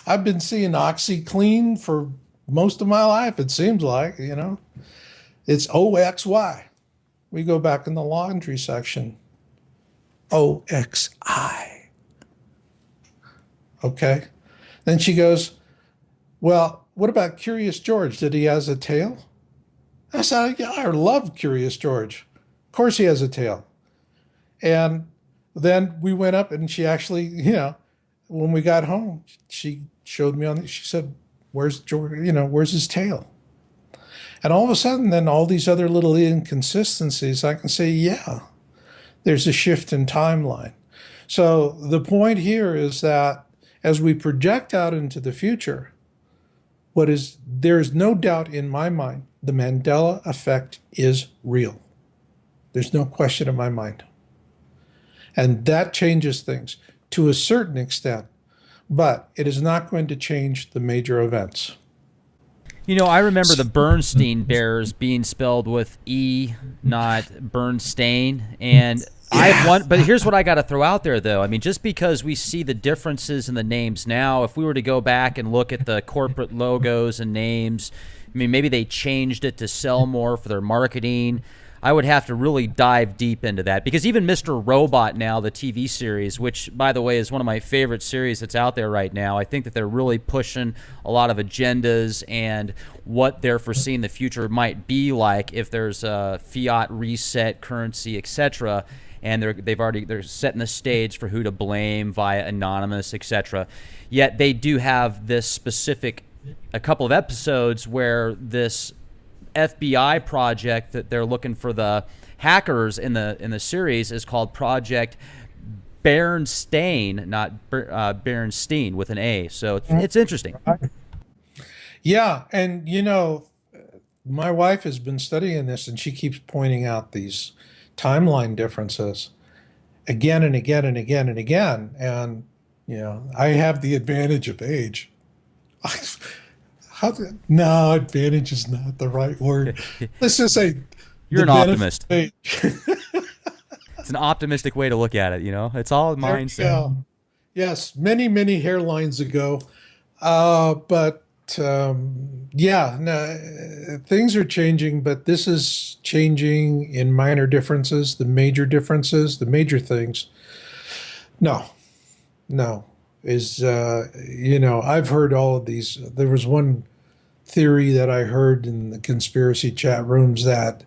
I've been seeing OxyClean for most of my life, it seems like, you know. It's OXY. We go back in the laundry section. OXI. Okay. Then she goes, well, what about Curious George? Did he has a tail? I said, yeah, I love Curious George. Of course he has a tail. And then we went up and she actually, you know, when we got home, she showed me she said, where's George, you know, where's his tail? And all of a sudden, then all these other little inconsistencies, I can say, yeah, there's a shift in timeline. So the point here is that as we project out into the future, there is no doubt in my mind, the Mandela effect is real. There's no question in my mind. And that changes things to a certain extent, but it is not going to change the major events. You know, I remember the Bernstein Bears being spelled with E, not Bernstein. And but here's what I got to throw out there, though. I mean, just because we see the differences in the names now, if we were to go back and look at the corporate logos and names, I mean, maybe they changed it to sell more for their marketing. I would have to really dive deep into that, because even Mr. Robot now, the TV series, which, by the way, is one of my favorite series that's out there right now, I think that they're really pushing a lot of agendas and what they're foreseeing the future might be like if there's a fiat reset currency, etc. And they're setting the stage for who to blame via anonymous, etc. Yet they do have this specific, a couple of episodes where this FBI project that they're looking for the hackers in the series is called Project Bernstein, not Bernstein with an A. So it's interesting. Yeah, and you know, my wife has been studying this, and she keeps pointing out these timeline differences again and again and again and again. And you know, I have the advantage of age. No, advantage is not the right word. Let's just say you're an optimist. It's an optimistic way to look at it, you know? It's all mindset. Yes, many, many hairlines ago. Yeah, no, things are changing, but this is changing in minor differences. The major differences, the major things, no. Is, you know, I've heard all of these. There was one theory that I heard in the conspiracy chat rooms that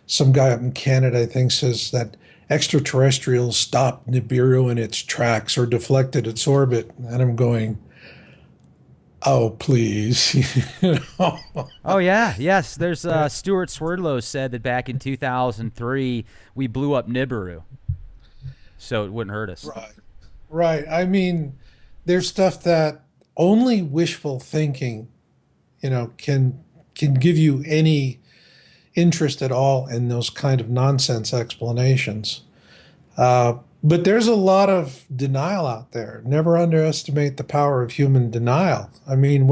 some guy up in Canada, I think, says that extraterrestrials stopped Nibiru in its tracks or deflected its orbit. And I'm going, Oh, please. You know? Oh yeah, yes. There's Stuart Swerdlow said that back in 2003 we blew up Nibiru, so it wouldn't hurt us. Right. Right. I mean, there's stuff that only wishful thinking, can give you any interest at all in those kind of nonsense explanations. But there's a lot of denial out there. Never underestimate the power of human denial. I mean,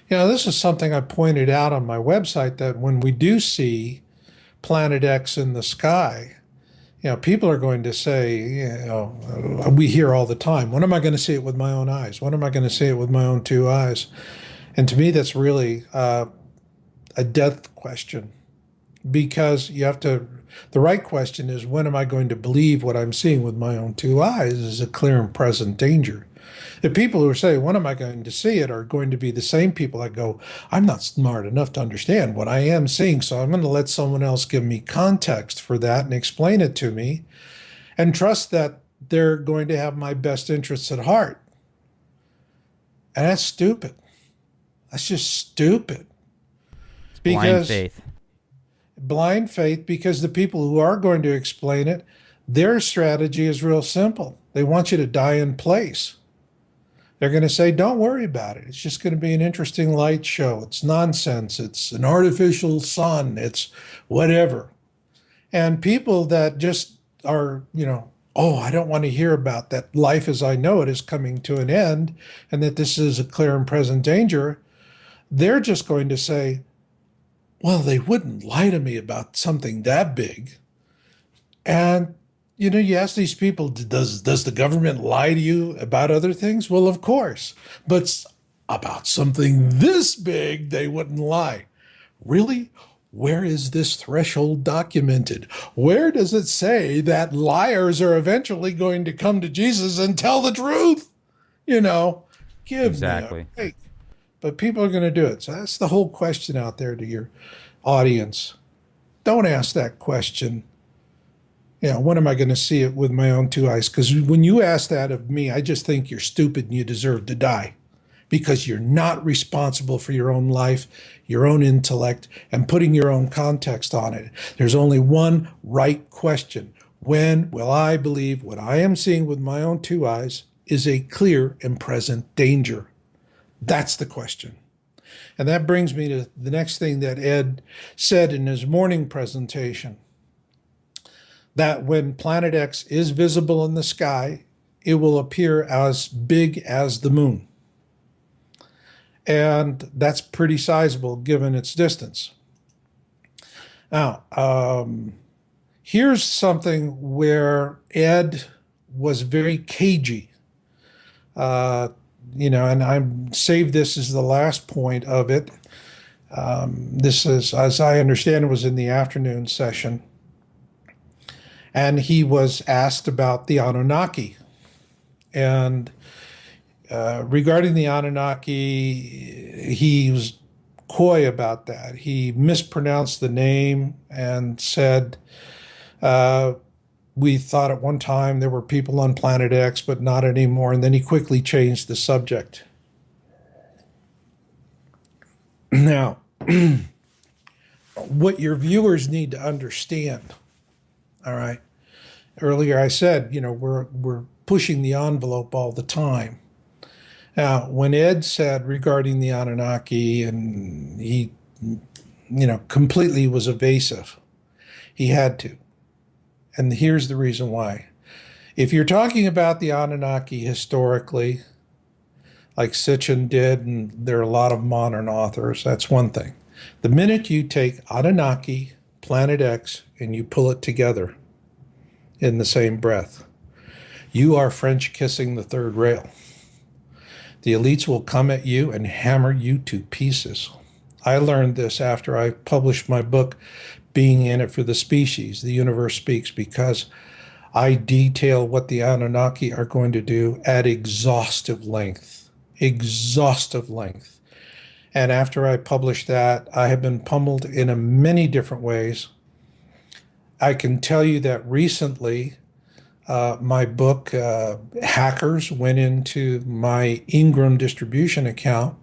this is something I pointed out on my website that when we do see Planet X in the sky, people are going to say, we hear all the time, when am I going to see it with my own eyes? When am I going to see it with my own two eyes? And to me, that's really a death question because the right question is, when am I going to believe what I'm seeing with my own two eyes is a clear and present danger? The people who say, when am I going to see it, are going to be the same people that go, I'm not smart enough to understand what I am seeing, so I'm going to let someone else give me context for that and explain it to me and trust that they're going to have my best interests at heart. And that's stupid. That's just stupid. It's blind Because faith. blind faith, because the people who are going to explain it, their strategy is real simple. They want you to die in place. They're going to say, don't worry about it. It's just going to be an interesting light show. It's nonsense. It's an artificial sun. It's whatever. And people that just are, oh, I don't want to hear about that. Life as I know it is coming to an end and that this is a clear and present danger. They're just going to say, well, they wouldn't lie to me about something that big. And you ask these people, does the government lie to you about other things? Well, of course. But about something this big, they wouldn't lie. Really? Where is this threshold documented? Where does it say that liars are eventually going to come to Jesus and tell the truth? Give me a Exactly. break. But people are going to do it. So that's the whole question out there to your audience. Don't ask that question. When am I going to see it with my own two eyes? Because when you ask that of me, I just think you're stupid and you deserve to die because you're not responsible for your own life, your own intellect, and putting your own context on it. There's only one right question. When will I believe what I am seeing with my own two eyes is a clear and present danger? That's the question. And that brings me to the next thing that Ed said in his morning presentation, that when Planet X is visible in the sky, it will appear as big as the moon. And that's pretty sizable given its distance. Now, here's something where Ed was very cagey. And I saved this as the last point of it. This is, as I understand it, was in the afternoon session. And he was asked about the Anunnaki. And regarding the Anunnaki, he was coy about that. He mispronounced the name and said, we thought at one time there were people on Planet X, but not anymore. And then he quickly changed the subject. Now, what your viewers need to understand, all right. Earlier I said, we're pushing the envelope all the time. Now, when Ed said regarding the Anunnaki, and he, completely was evasive, he had to. And here's the reason why. If you're talking about the Anunnaki historically, like Sitchin did, and there are a lot of modern authors, that's one thing. The minute you take Anunnaki, Planet X, and you pull it together in the same breath, you are French kissing the third rail. The elites will come at you and hammer you to pieces. I learned this after I published my book, Being in It for the Species, The Universe Speaks, because I detail what the Anunnaki are going to do at exhaustive length. Exhaustive length. And after I published that, I have been pummeled in many different ways. I can tell you that recently, my book, hackers went into my Ingram distribution account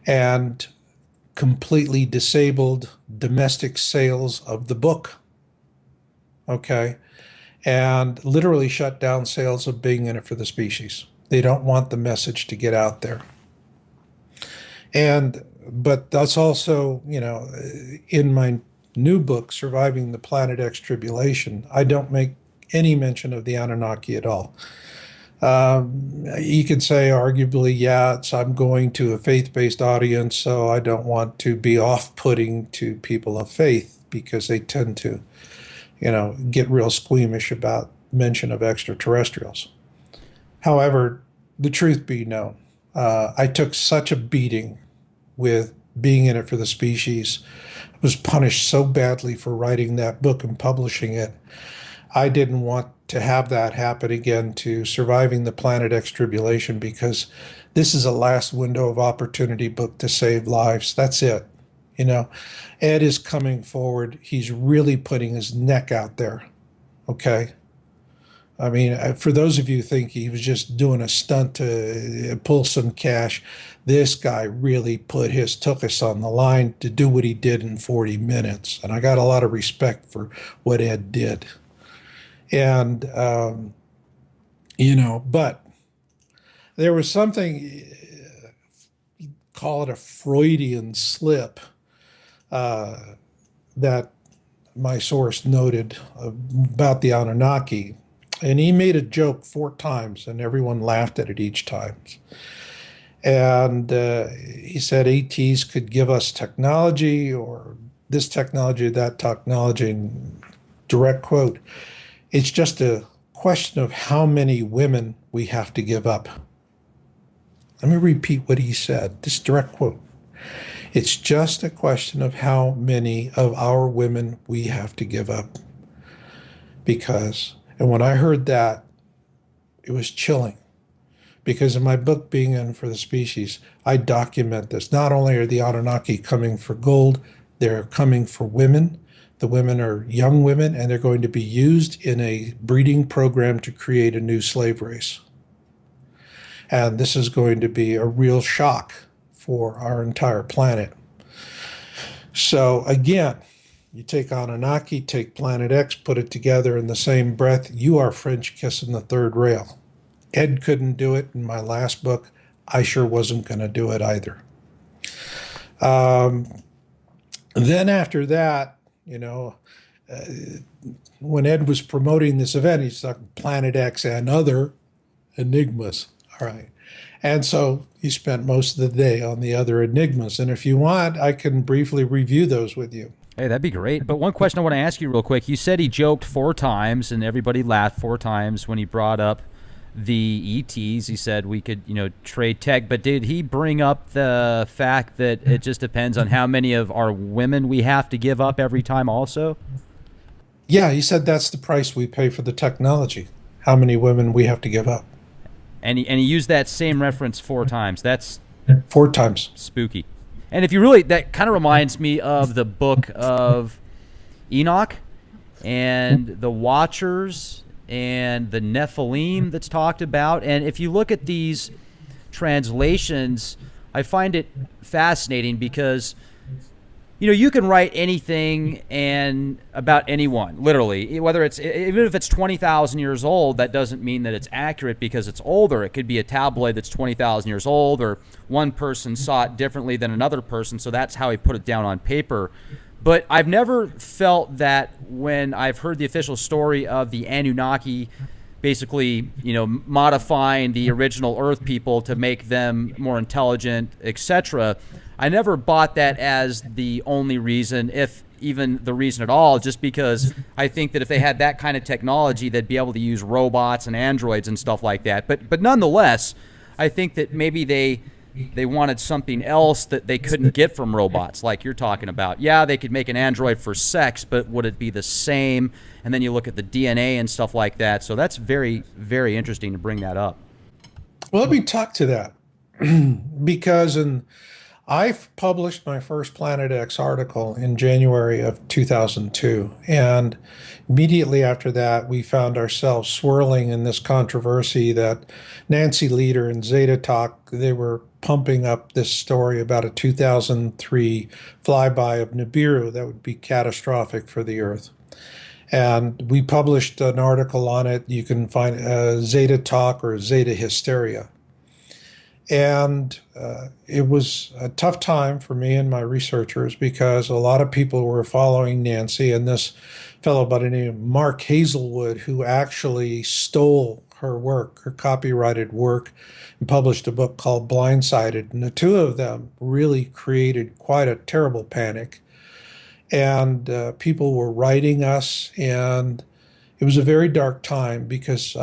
and completely disabled domestic sales of the book. Okay. And literally shut down sales of Being in It for the Species. They don't want the message to get out there. But that's also, in my new book, Surviving the Planet X Tribulation, I don't make any mention of the Anunnaki at all. You could say, arguably, yeah, I'm going to a faith-based audience, so I don't want to be off-putting to people of faith because they tend to, get real squeamish about mention of extraterrestrials. However, the truth be known, I took such a beating with Being in It for the Species. I was punished so badly for writing that book and publishing it. I didn't want to have that happen again to Surviving the Planet X Tribulation, because this is a last window of opportunity book to save lives. That's it. Ed is coming forward. He's really putting his neck out there. Okay. I mean, for those of you who think he was just doing a stunt to pull some cash, this guy really took us on the line to do what he did in 40 minutes. And I got a lot of respect for what Ed did. And, but there was something, call it a Freudian slip, that my source noted about the Anunnaki. And he made a joke 4 times, and everyone laughed at it each time. And he said ATs could give us technology, or this technology, that technology, and direct quote, it's just a question of how many women we have to give up. Let me repeat what he said, this direct quote. It's just a question of how many of our women we have to give up. And when I heard that, it was chilling. Because in my book, Being In for the Species, I document this. Not only are the Anunnaki coming for gold, they're coming for women. The women are young women, and they're going to be used in a breeding program to create a new slave race. And this is going to be a real shock for our entire planet. So again, you take Anunnaki, take Planet X, put it together in the same breath, you are French kissing the third rail. Ed couldn't do it in my last book. I sure wasn't going to do it either. Then after that, when Ed was promoting this event, he's talking Planet X and other enigmas. All right. And so he spent most of the day on the other enigmas. And if you want, I can briefly review those with you. Hey, that'd be great. But one question I want to ask you real quick. You said he joked 4 times, and everybody laughed 4 times when he brought up the ETs. He said we could, trade tech. But did he bring up the fact that it just depends on how many of our women we have to give up every time also? Yeah, he said that's the price we pay for the technology, how many women we have to give up. And he used that same reference 4 times. That's 4 times. Spooky. And if you really, that kind of reminds me of the book of Enoch and the Watchers and the Nephilim that's talked about. And if you look at these translations, I find it fascinating because, you can write anything and about anyone, literally, whether it's, even if it's 20,000 years old, that doesn't mean that it's accurate because it's older. It could be a tabloid that's 20,000 years old, or one person saw it differently than another person. So that's how he put it down on paper. But I've never felt that when I've heard the official story of the Anunnaki basically, modifying the original Earth people to make them more intelligent, etc. I never bought that as the only reason, if even the reason at all, just because I think that if they had that kind of technology, they'd be able to use robots and androids and stuff like that. But nonetheless, I think that maybe they wanted something else that they couldn't get from robots, like you're talking about. Yeah, they could make an android for sex, but would it be the same? And then you look at the DNA and stuff like that. So that's very, very interesting to bring that up. Well, let me talk to that because I published my first Planet X article in January of 2002. And immediately after that, we found ourselves swirling in this controversy that Nancy Leader and Zeta Talk, they were pumping up this story about a 2003 flyby of Nibiru that would be catastrophic for the Earth. And we published an article on it. You can find Zeta Talk or Zeta Hysteria. And it was a tough time for me and my researchers because a lot of people were following Nancy and this fellow by the name of Mark Hazelwood, who actually stole her work, her copyrighted work, and published a book called Blindsided. And the two of them really created quite a terrible panic. And people were writing us, and it was a very dark time because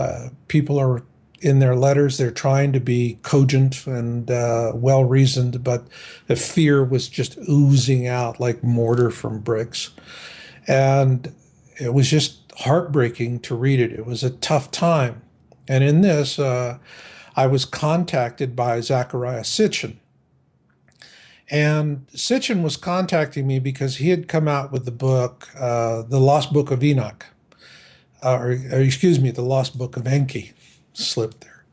people are in their letters, they're trying to be cogent and well reasoned, but the fear was just oozing out like mortar from bricks. And it was just heartbreaking to read it. It was a tough time. And in this, I was contacted by Zachariah Sitchin. And Sitchin was contacting me because he had come out with the book, The Lost Book of Enoch, or excuse me, The Lost Book of Enki. Slipped there.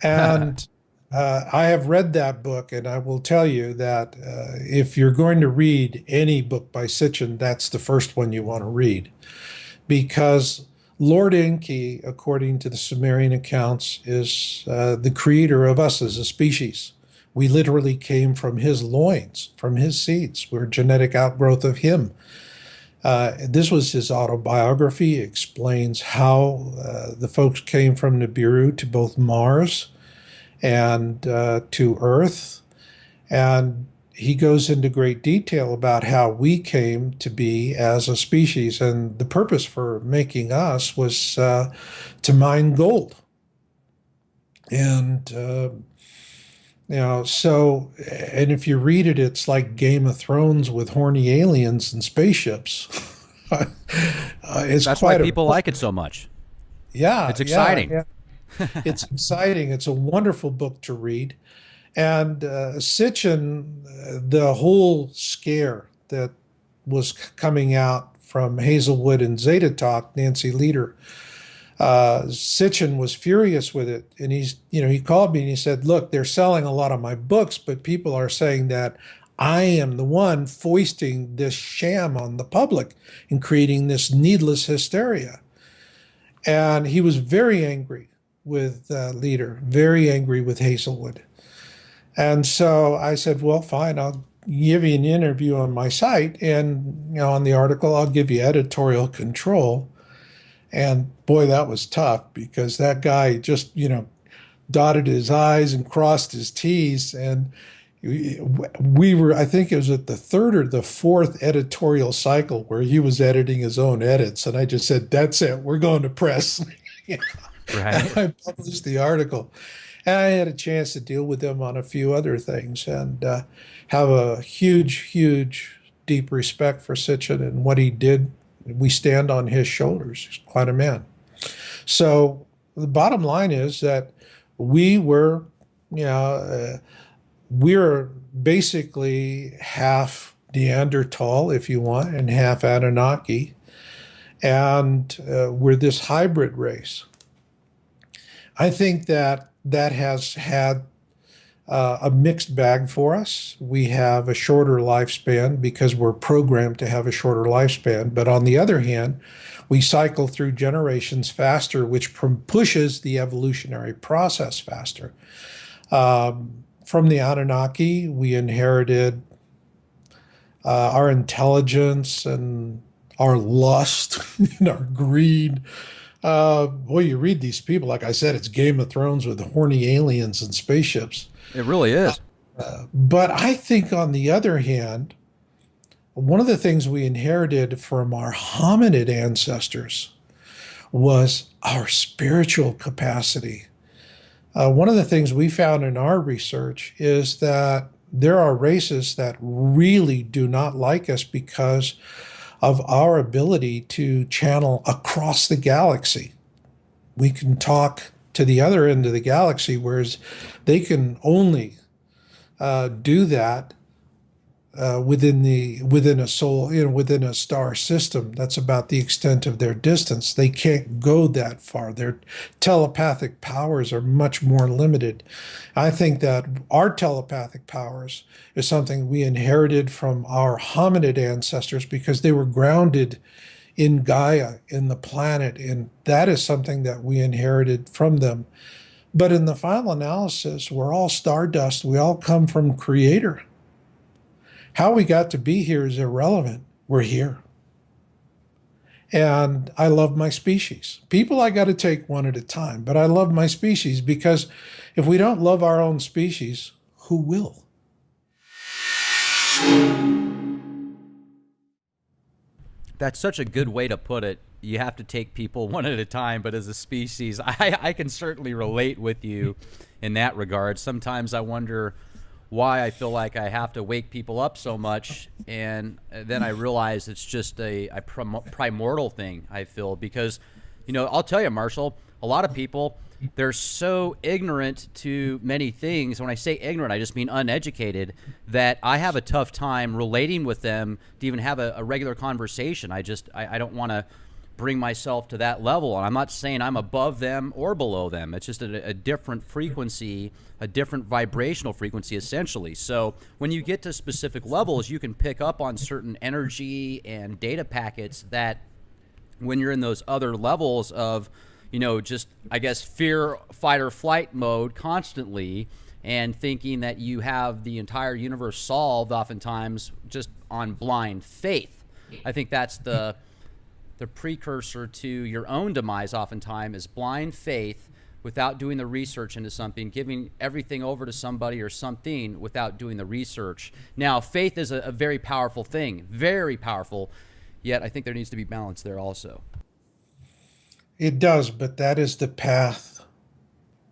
And I have read that book, and I will tell you that if you're going to read any book by Sitchin, that's the first one you want to read. Because Lord Enki, according to the Sumerian accounts, is the creator of us as a species. We literally came from his loins, from his seeds. We're a genetic outgrowth of him. This was his autobiography. It explains how the folks came from Nibiru to both Mars and to Earth. And he goes into great detail about how we came to be as a species. And the purpose for making us was to mine gold. And, so, and if you read it, it's like Game of Thrones with horny aliens and spaceships. That's why people like it so much. Yeah. It's exciting. Yeah. It's exciting. It's a wonderful book to read. And Sitchin, the whole scare that was coming out from Hazelwood and Zeta Talk, Nancy Leader, Sitchin was furious with it. And he called me and he said, look, they're selling a lot of my books, but people are saying that I am the one foisting this sham on the public and creating this needless hysteria. And he was very angry with Leader, very angry with Hazelwood. And so I said, well, fine, I'll give you an interview on my site. And, on the article, I'll give you editorial control. And boy, that was tough because that guy just, dotted his I's and crossed his T's. And we were, I think it was at the third or the fourth editorial cycle where he was editing his own edits. And I just said, that's it, we're going to press. Right. I published the article. And I had a chance to deal with him on a few other things and have a huge, huge, deep respect for Sitchin and what he did. We stand on his shoulders. He's quite a man. So the bottom line is that we're basically half Neanderthal, if you want, and half Anunnaki. And we're this hybrid race. I think that has had a mixed bag for us. We have a shorter lifespan because we're programmed to have a shorter lifespan. But on the other hand, we cycle through generations faster, which pushes the evolutionary process faster. From the Anunnaki, we inherited our intelligence and our lust and our greed. Boy, you read these people, like I said, it's Game of Thrones with horny aliens and spaceships. It really is. But I think, on the other hand, one of the things we inherited from our hominid ancestors was our spiritual capacity. One of the things we found in our research is that there are races that really do not like us because of our ability to channel across the galaxy. We can talk to the other end of the galaxy, whereas they can only do that within a soul, within a star system. That's about the extent of their distance. They can't go that far. Their telepathic powers are much more limited. I think that our telepathic powers is something we inherited from our hominid ancestors because they were grounded in Gaia, in the planet, and that is something that we inherited from them. But in the final analysis, we're all stardust. We all come from Creator. How we got to be here is irrelevant. We're here. And I love my species. People I got to take one at a time, but I love my species because if we don't love our own species, who will? That's such a good way to put it. You have to take people one at a time, but as a species, I can certainly relate with you in that regard. Sometimes I wonder why I feel like I have to wake people up so much, and then I realize it's just a primordial thing, I feel, because, I'll tell you, Marshall, a lot of people, they're so ignorant to many things. When I say ignorant, I just mean uneducated, that I have a tough time relating with them to even have a regular conversation. I don't want to bring myself to that level. And I'm not saying I'm above them or below them. It's just a different frequency, a different vibrational frequency, essentially. So when you get to specific levels, you can pick up on certain energy and data packets that when you're in those other levels of, just, I guess, fear, fight, or flight mode constantly, and thinking that you have the entire universe solved oftentimes just on blind faith. I think that's the precursor to your own demise oftentimes is blind faith without doing the research into something, giving everything over to somebody or something without doing the research. Now, faith is a very powerful thing, very powerful, yet I think there needs to be balance there also. It does, but that is the path.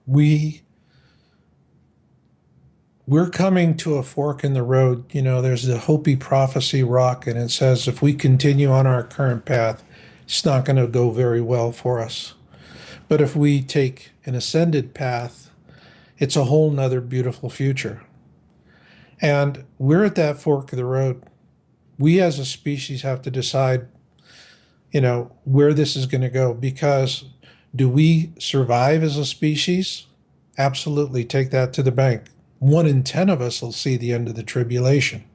We're coming to a fork in the road. There's the Hopi prophecy rock, and it says if we continue on our current path, it's not going to go very well for us. But if we take an ascended path, it's a whole nother beautiful future. And we're at that fork of the road. We as a species have to decide, where this is going to go, because do we survive as a species? Absolutely. Take that to the bank. 1 in 10 of us will see the end of the tribulation.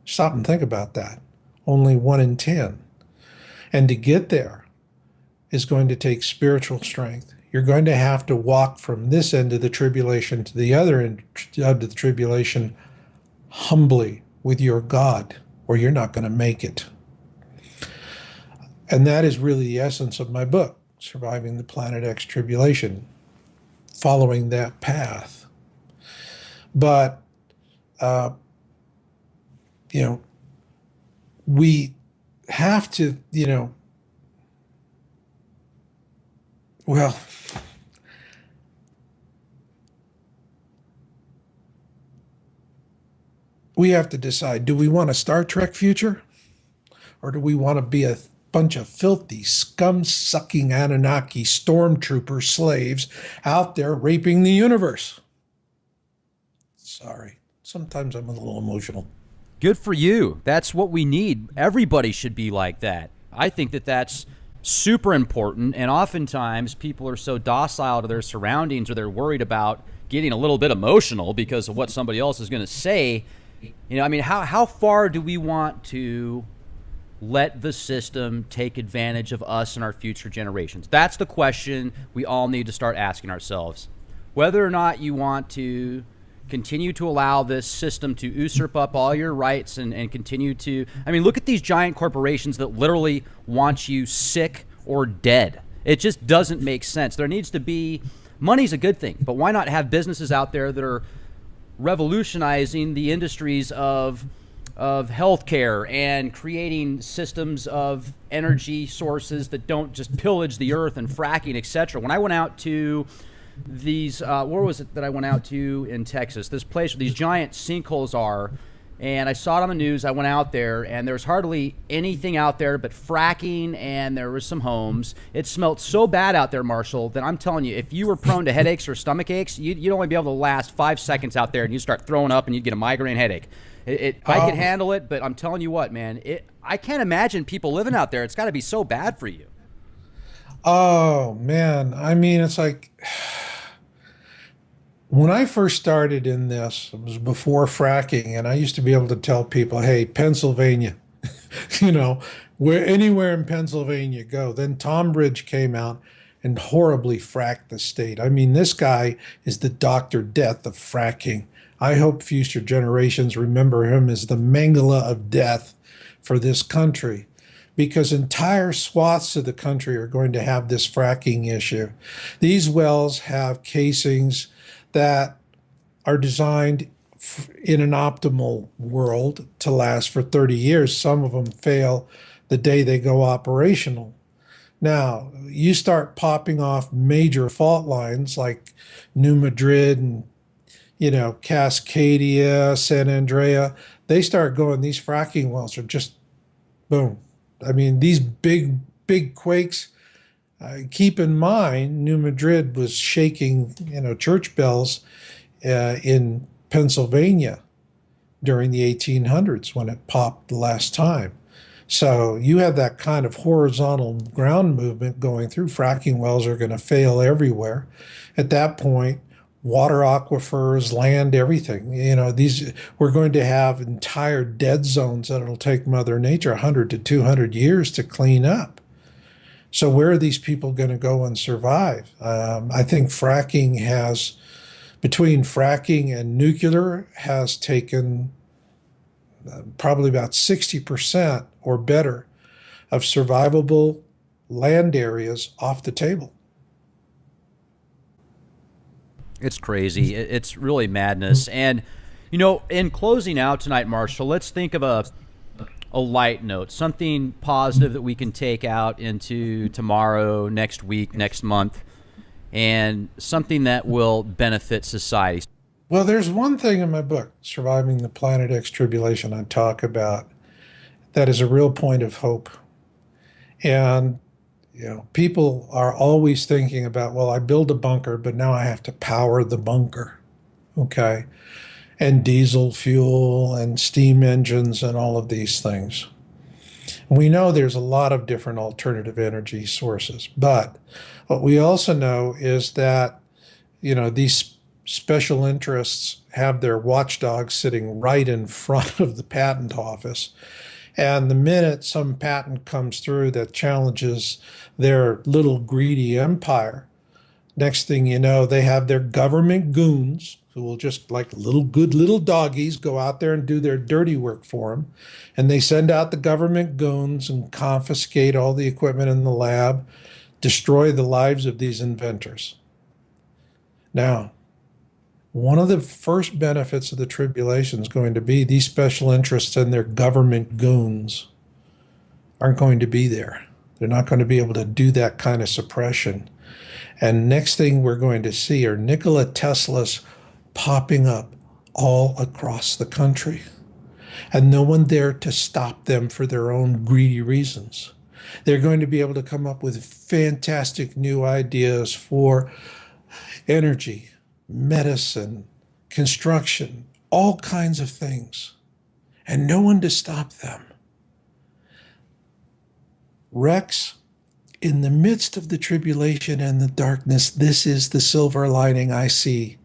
Stop and think about that. Only 1 in 10. And to get there is going to take spiritual strength. You're going to have to walk from this end of the tribulation to the other end of the tribulation humbly with your God, or you're not going to make it. And that is really the essence of my book, Surviving the Planet X Tribulation, following that path. But, we have to, we have to decide, do we want a Star Trek future? Or do we want to be a bunch of filthy, scum-sucking Anunnaki stormtrooper slaves out there raping the universe? Sorry. Sometimes I'm a little emotional. Good for you. That's what we need. Everybody should be like that. I think that that's super important, and oftentimes people are so docile to their surroundings, or they're worried about getting a little bit emotional because of what somebody else is going to say. How far do we want to let the system take advantage of us and our future generations? That's the question we all need to start asking ourselves. Whether or not you want to continue to allow this system to usurp up all your rights and continue to, look at these giant corporations that literally want you sick or dead. It just doesn't make sense. There needs to be, money's a good thing, but why not have businesses out there that are revolutionizing the industries of healthcare and creating systems of energy sources that don't just pillage the earth and fracking, etc. When I went out to these, where was it that I went out to in Texas? This place where these giant sinkholes are, and I saw it on the news. I went out there, and there was hardly anything out there but fracking, and there was some homes. It smelled so bad out there, Marshall, that I'm telling you, if you were prone to headaches or stomach aches, you'd only be able to last 5 seconds out there, and you'd start throwing up, and you'd get a migraine headache. I could handle it, but I'm telling you what, man, I can't imagine people living out there. It's got to be so bad for you. Oh, man. I mean, it's like when I first started in this, it was before fracking, and I used to be able to tell people, hey, Pennsylvania, you know, where anywhere in Pennsylvania go. Then Tom Bridge came out and horribly fracked the state. I mean, this guy is the Dr. Death of fracking. I hope future generations remember him as the Mengele of death for this country, because entire swaths of the country are going to have this fracking issue. These wells have casings that are designed in an optimal world to last for 30 years. Some of them fail the day they go operational. Now, you start popping off major fault lines like New Madrid and, you know, Cascadia, San Andrea, they start going, these fracking wells are just boom. I mean, these big quakes, keep in mind, New Madrid was shaking, you know, church bells in Pennsylvania during the 1800s when it popped the last time. So you have that kind of horizontal ground movement going through. Fracking wells are going to fail everywhere. At that point, water aquifers, land, everything. You know, we're going to have entire dead zones that it'll take Mother Nature 100 to 200 years to clean up. So where are these people going to go and survive? I think between fracking and nuclear, has taken probably about 60% or better of survivable land areas off the table. It's crazy. It's really madness. And, you know, in closing out tonight, Marshall, let's think of a light note, something positive that we can take out into tomorrow, next week, next month, and something that will benefit society. Well, there's one thing in my book, Surviving the Planet X Tribulation, I talk about that is a real point of hope. And, you know, people are always thinking about, well, I build a bunker, but now I have to power the bunker, okay? And diesel fuel and steam engines and all of these things. We know there's a lot of different alternative energy sources, but what we also know is that, you know, these special interests have their watchdogs sitting right in front of the patent office. And the minute some patent comes through that challenges their little greedy empire, next thing you know, they have their government goons who will just, like good little doggies, go out there and do their dirty work for them. And they send out the government goons and confiscate all the equipment in the lab, destroy the lives of these inventors. Now, one of the first benefits of the tribulation is going to be these special interests and their government goons aren't going to be there. They're not going to be able to do that kind of suppression. And next thing we're going to see are Nikola Teslas popping up all across the country, and no one there to stop them for their own greedy reasons. They're going to be able to come up with fantastic new ideas for energy, medicine, construction, all kinds of things, and no one to stop them. Rex, in the midst of the tribulation and the darkness, this is the silver lining I see.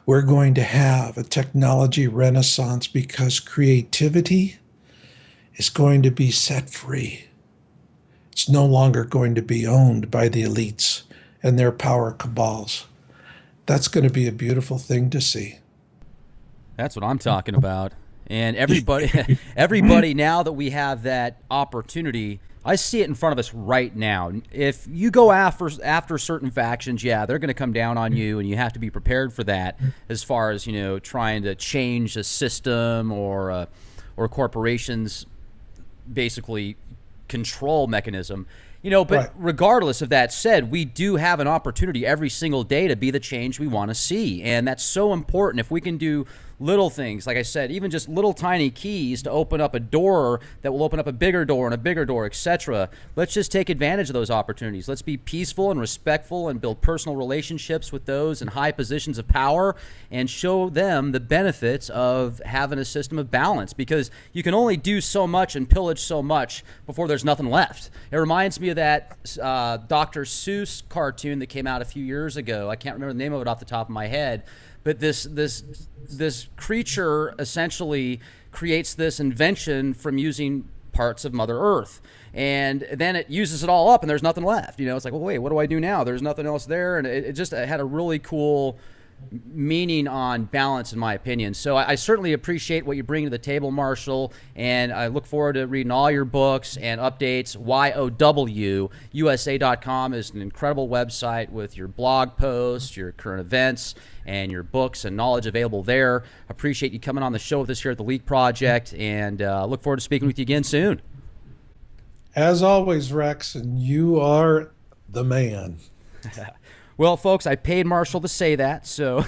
We're going to have a technology renaissance because creativity is going to be set free. It's no longer going to be owned by the elites and their power cabals. That's going to be a beautiful thing to see. That's what I'm talking about. And everybody now that we have that opportunity, I see it in front of us right now. If you go after certain factions, yeah, they're going to come down on you, and you have to be prepared for that. As far as, you know, trying to change a system or corporations, basically control mechanism. You know, but right. Regardless of that said, we do have an opportunity every single day to be the change we want to see, and that's so important. If we can do little things, like I said, even just little tiny keys to open up a door that will open up a bigger door and a bigger door, etc. Let's just take advantage of those opportunities. Let's be peaceful and respectful and build personal relationships with those in high positions of power and show them the benefits of having a system of balance, because you can only do so much and pillage so much before there's nothing left. It reminds me of that Dr. Seuss cartoon that came out a few years ago. I can't remember the name of it off the top of my head, but this creature essentially creates this invention from using parts of Mother Earth, and then it uses it all up and there's nothing left. It's like, well, wait, what do I do now? There's nothing else there. And it just had a really cool meaning on balance, in my opinion. So I certainly appreciate what you bring to the table, Marshall, and I look forward to reading all your books and updates. YOWUSA.com is an incredible website with your blog posts, your current events, and your books and knowledge available there. Appreciate you coming on the show with us here at the Leak Project, and look forward to speaking with you again soon. As always, Rex, and you are the man. Well, folks, I paid Marshall to say that, so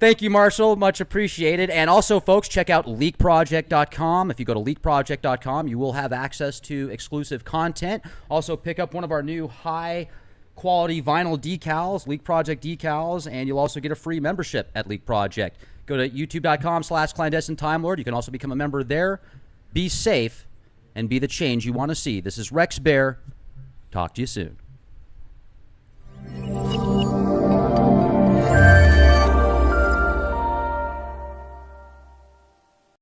thank you, Marshall. Much appreciated. And also, folks, check out leakproject.com. If you go to leakproject.com, you will have access to exclusive content. Also, pick up one of our new high-quality vinyl decals, Leak Project decals, and you'll also get a free membership at Leak Project. Go to youtube.com/clandestine Time Lord. You can also become a member there. Be safe and be the change you want to see. This is Rex Bear. Talk to you soon.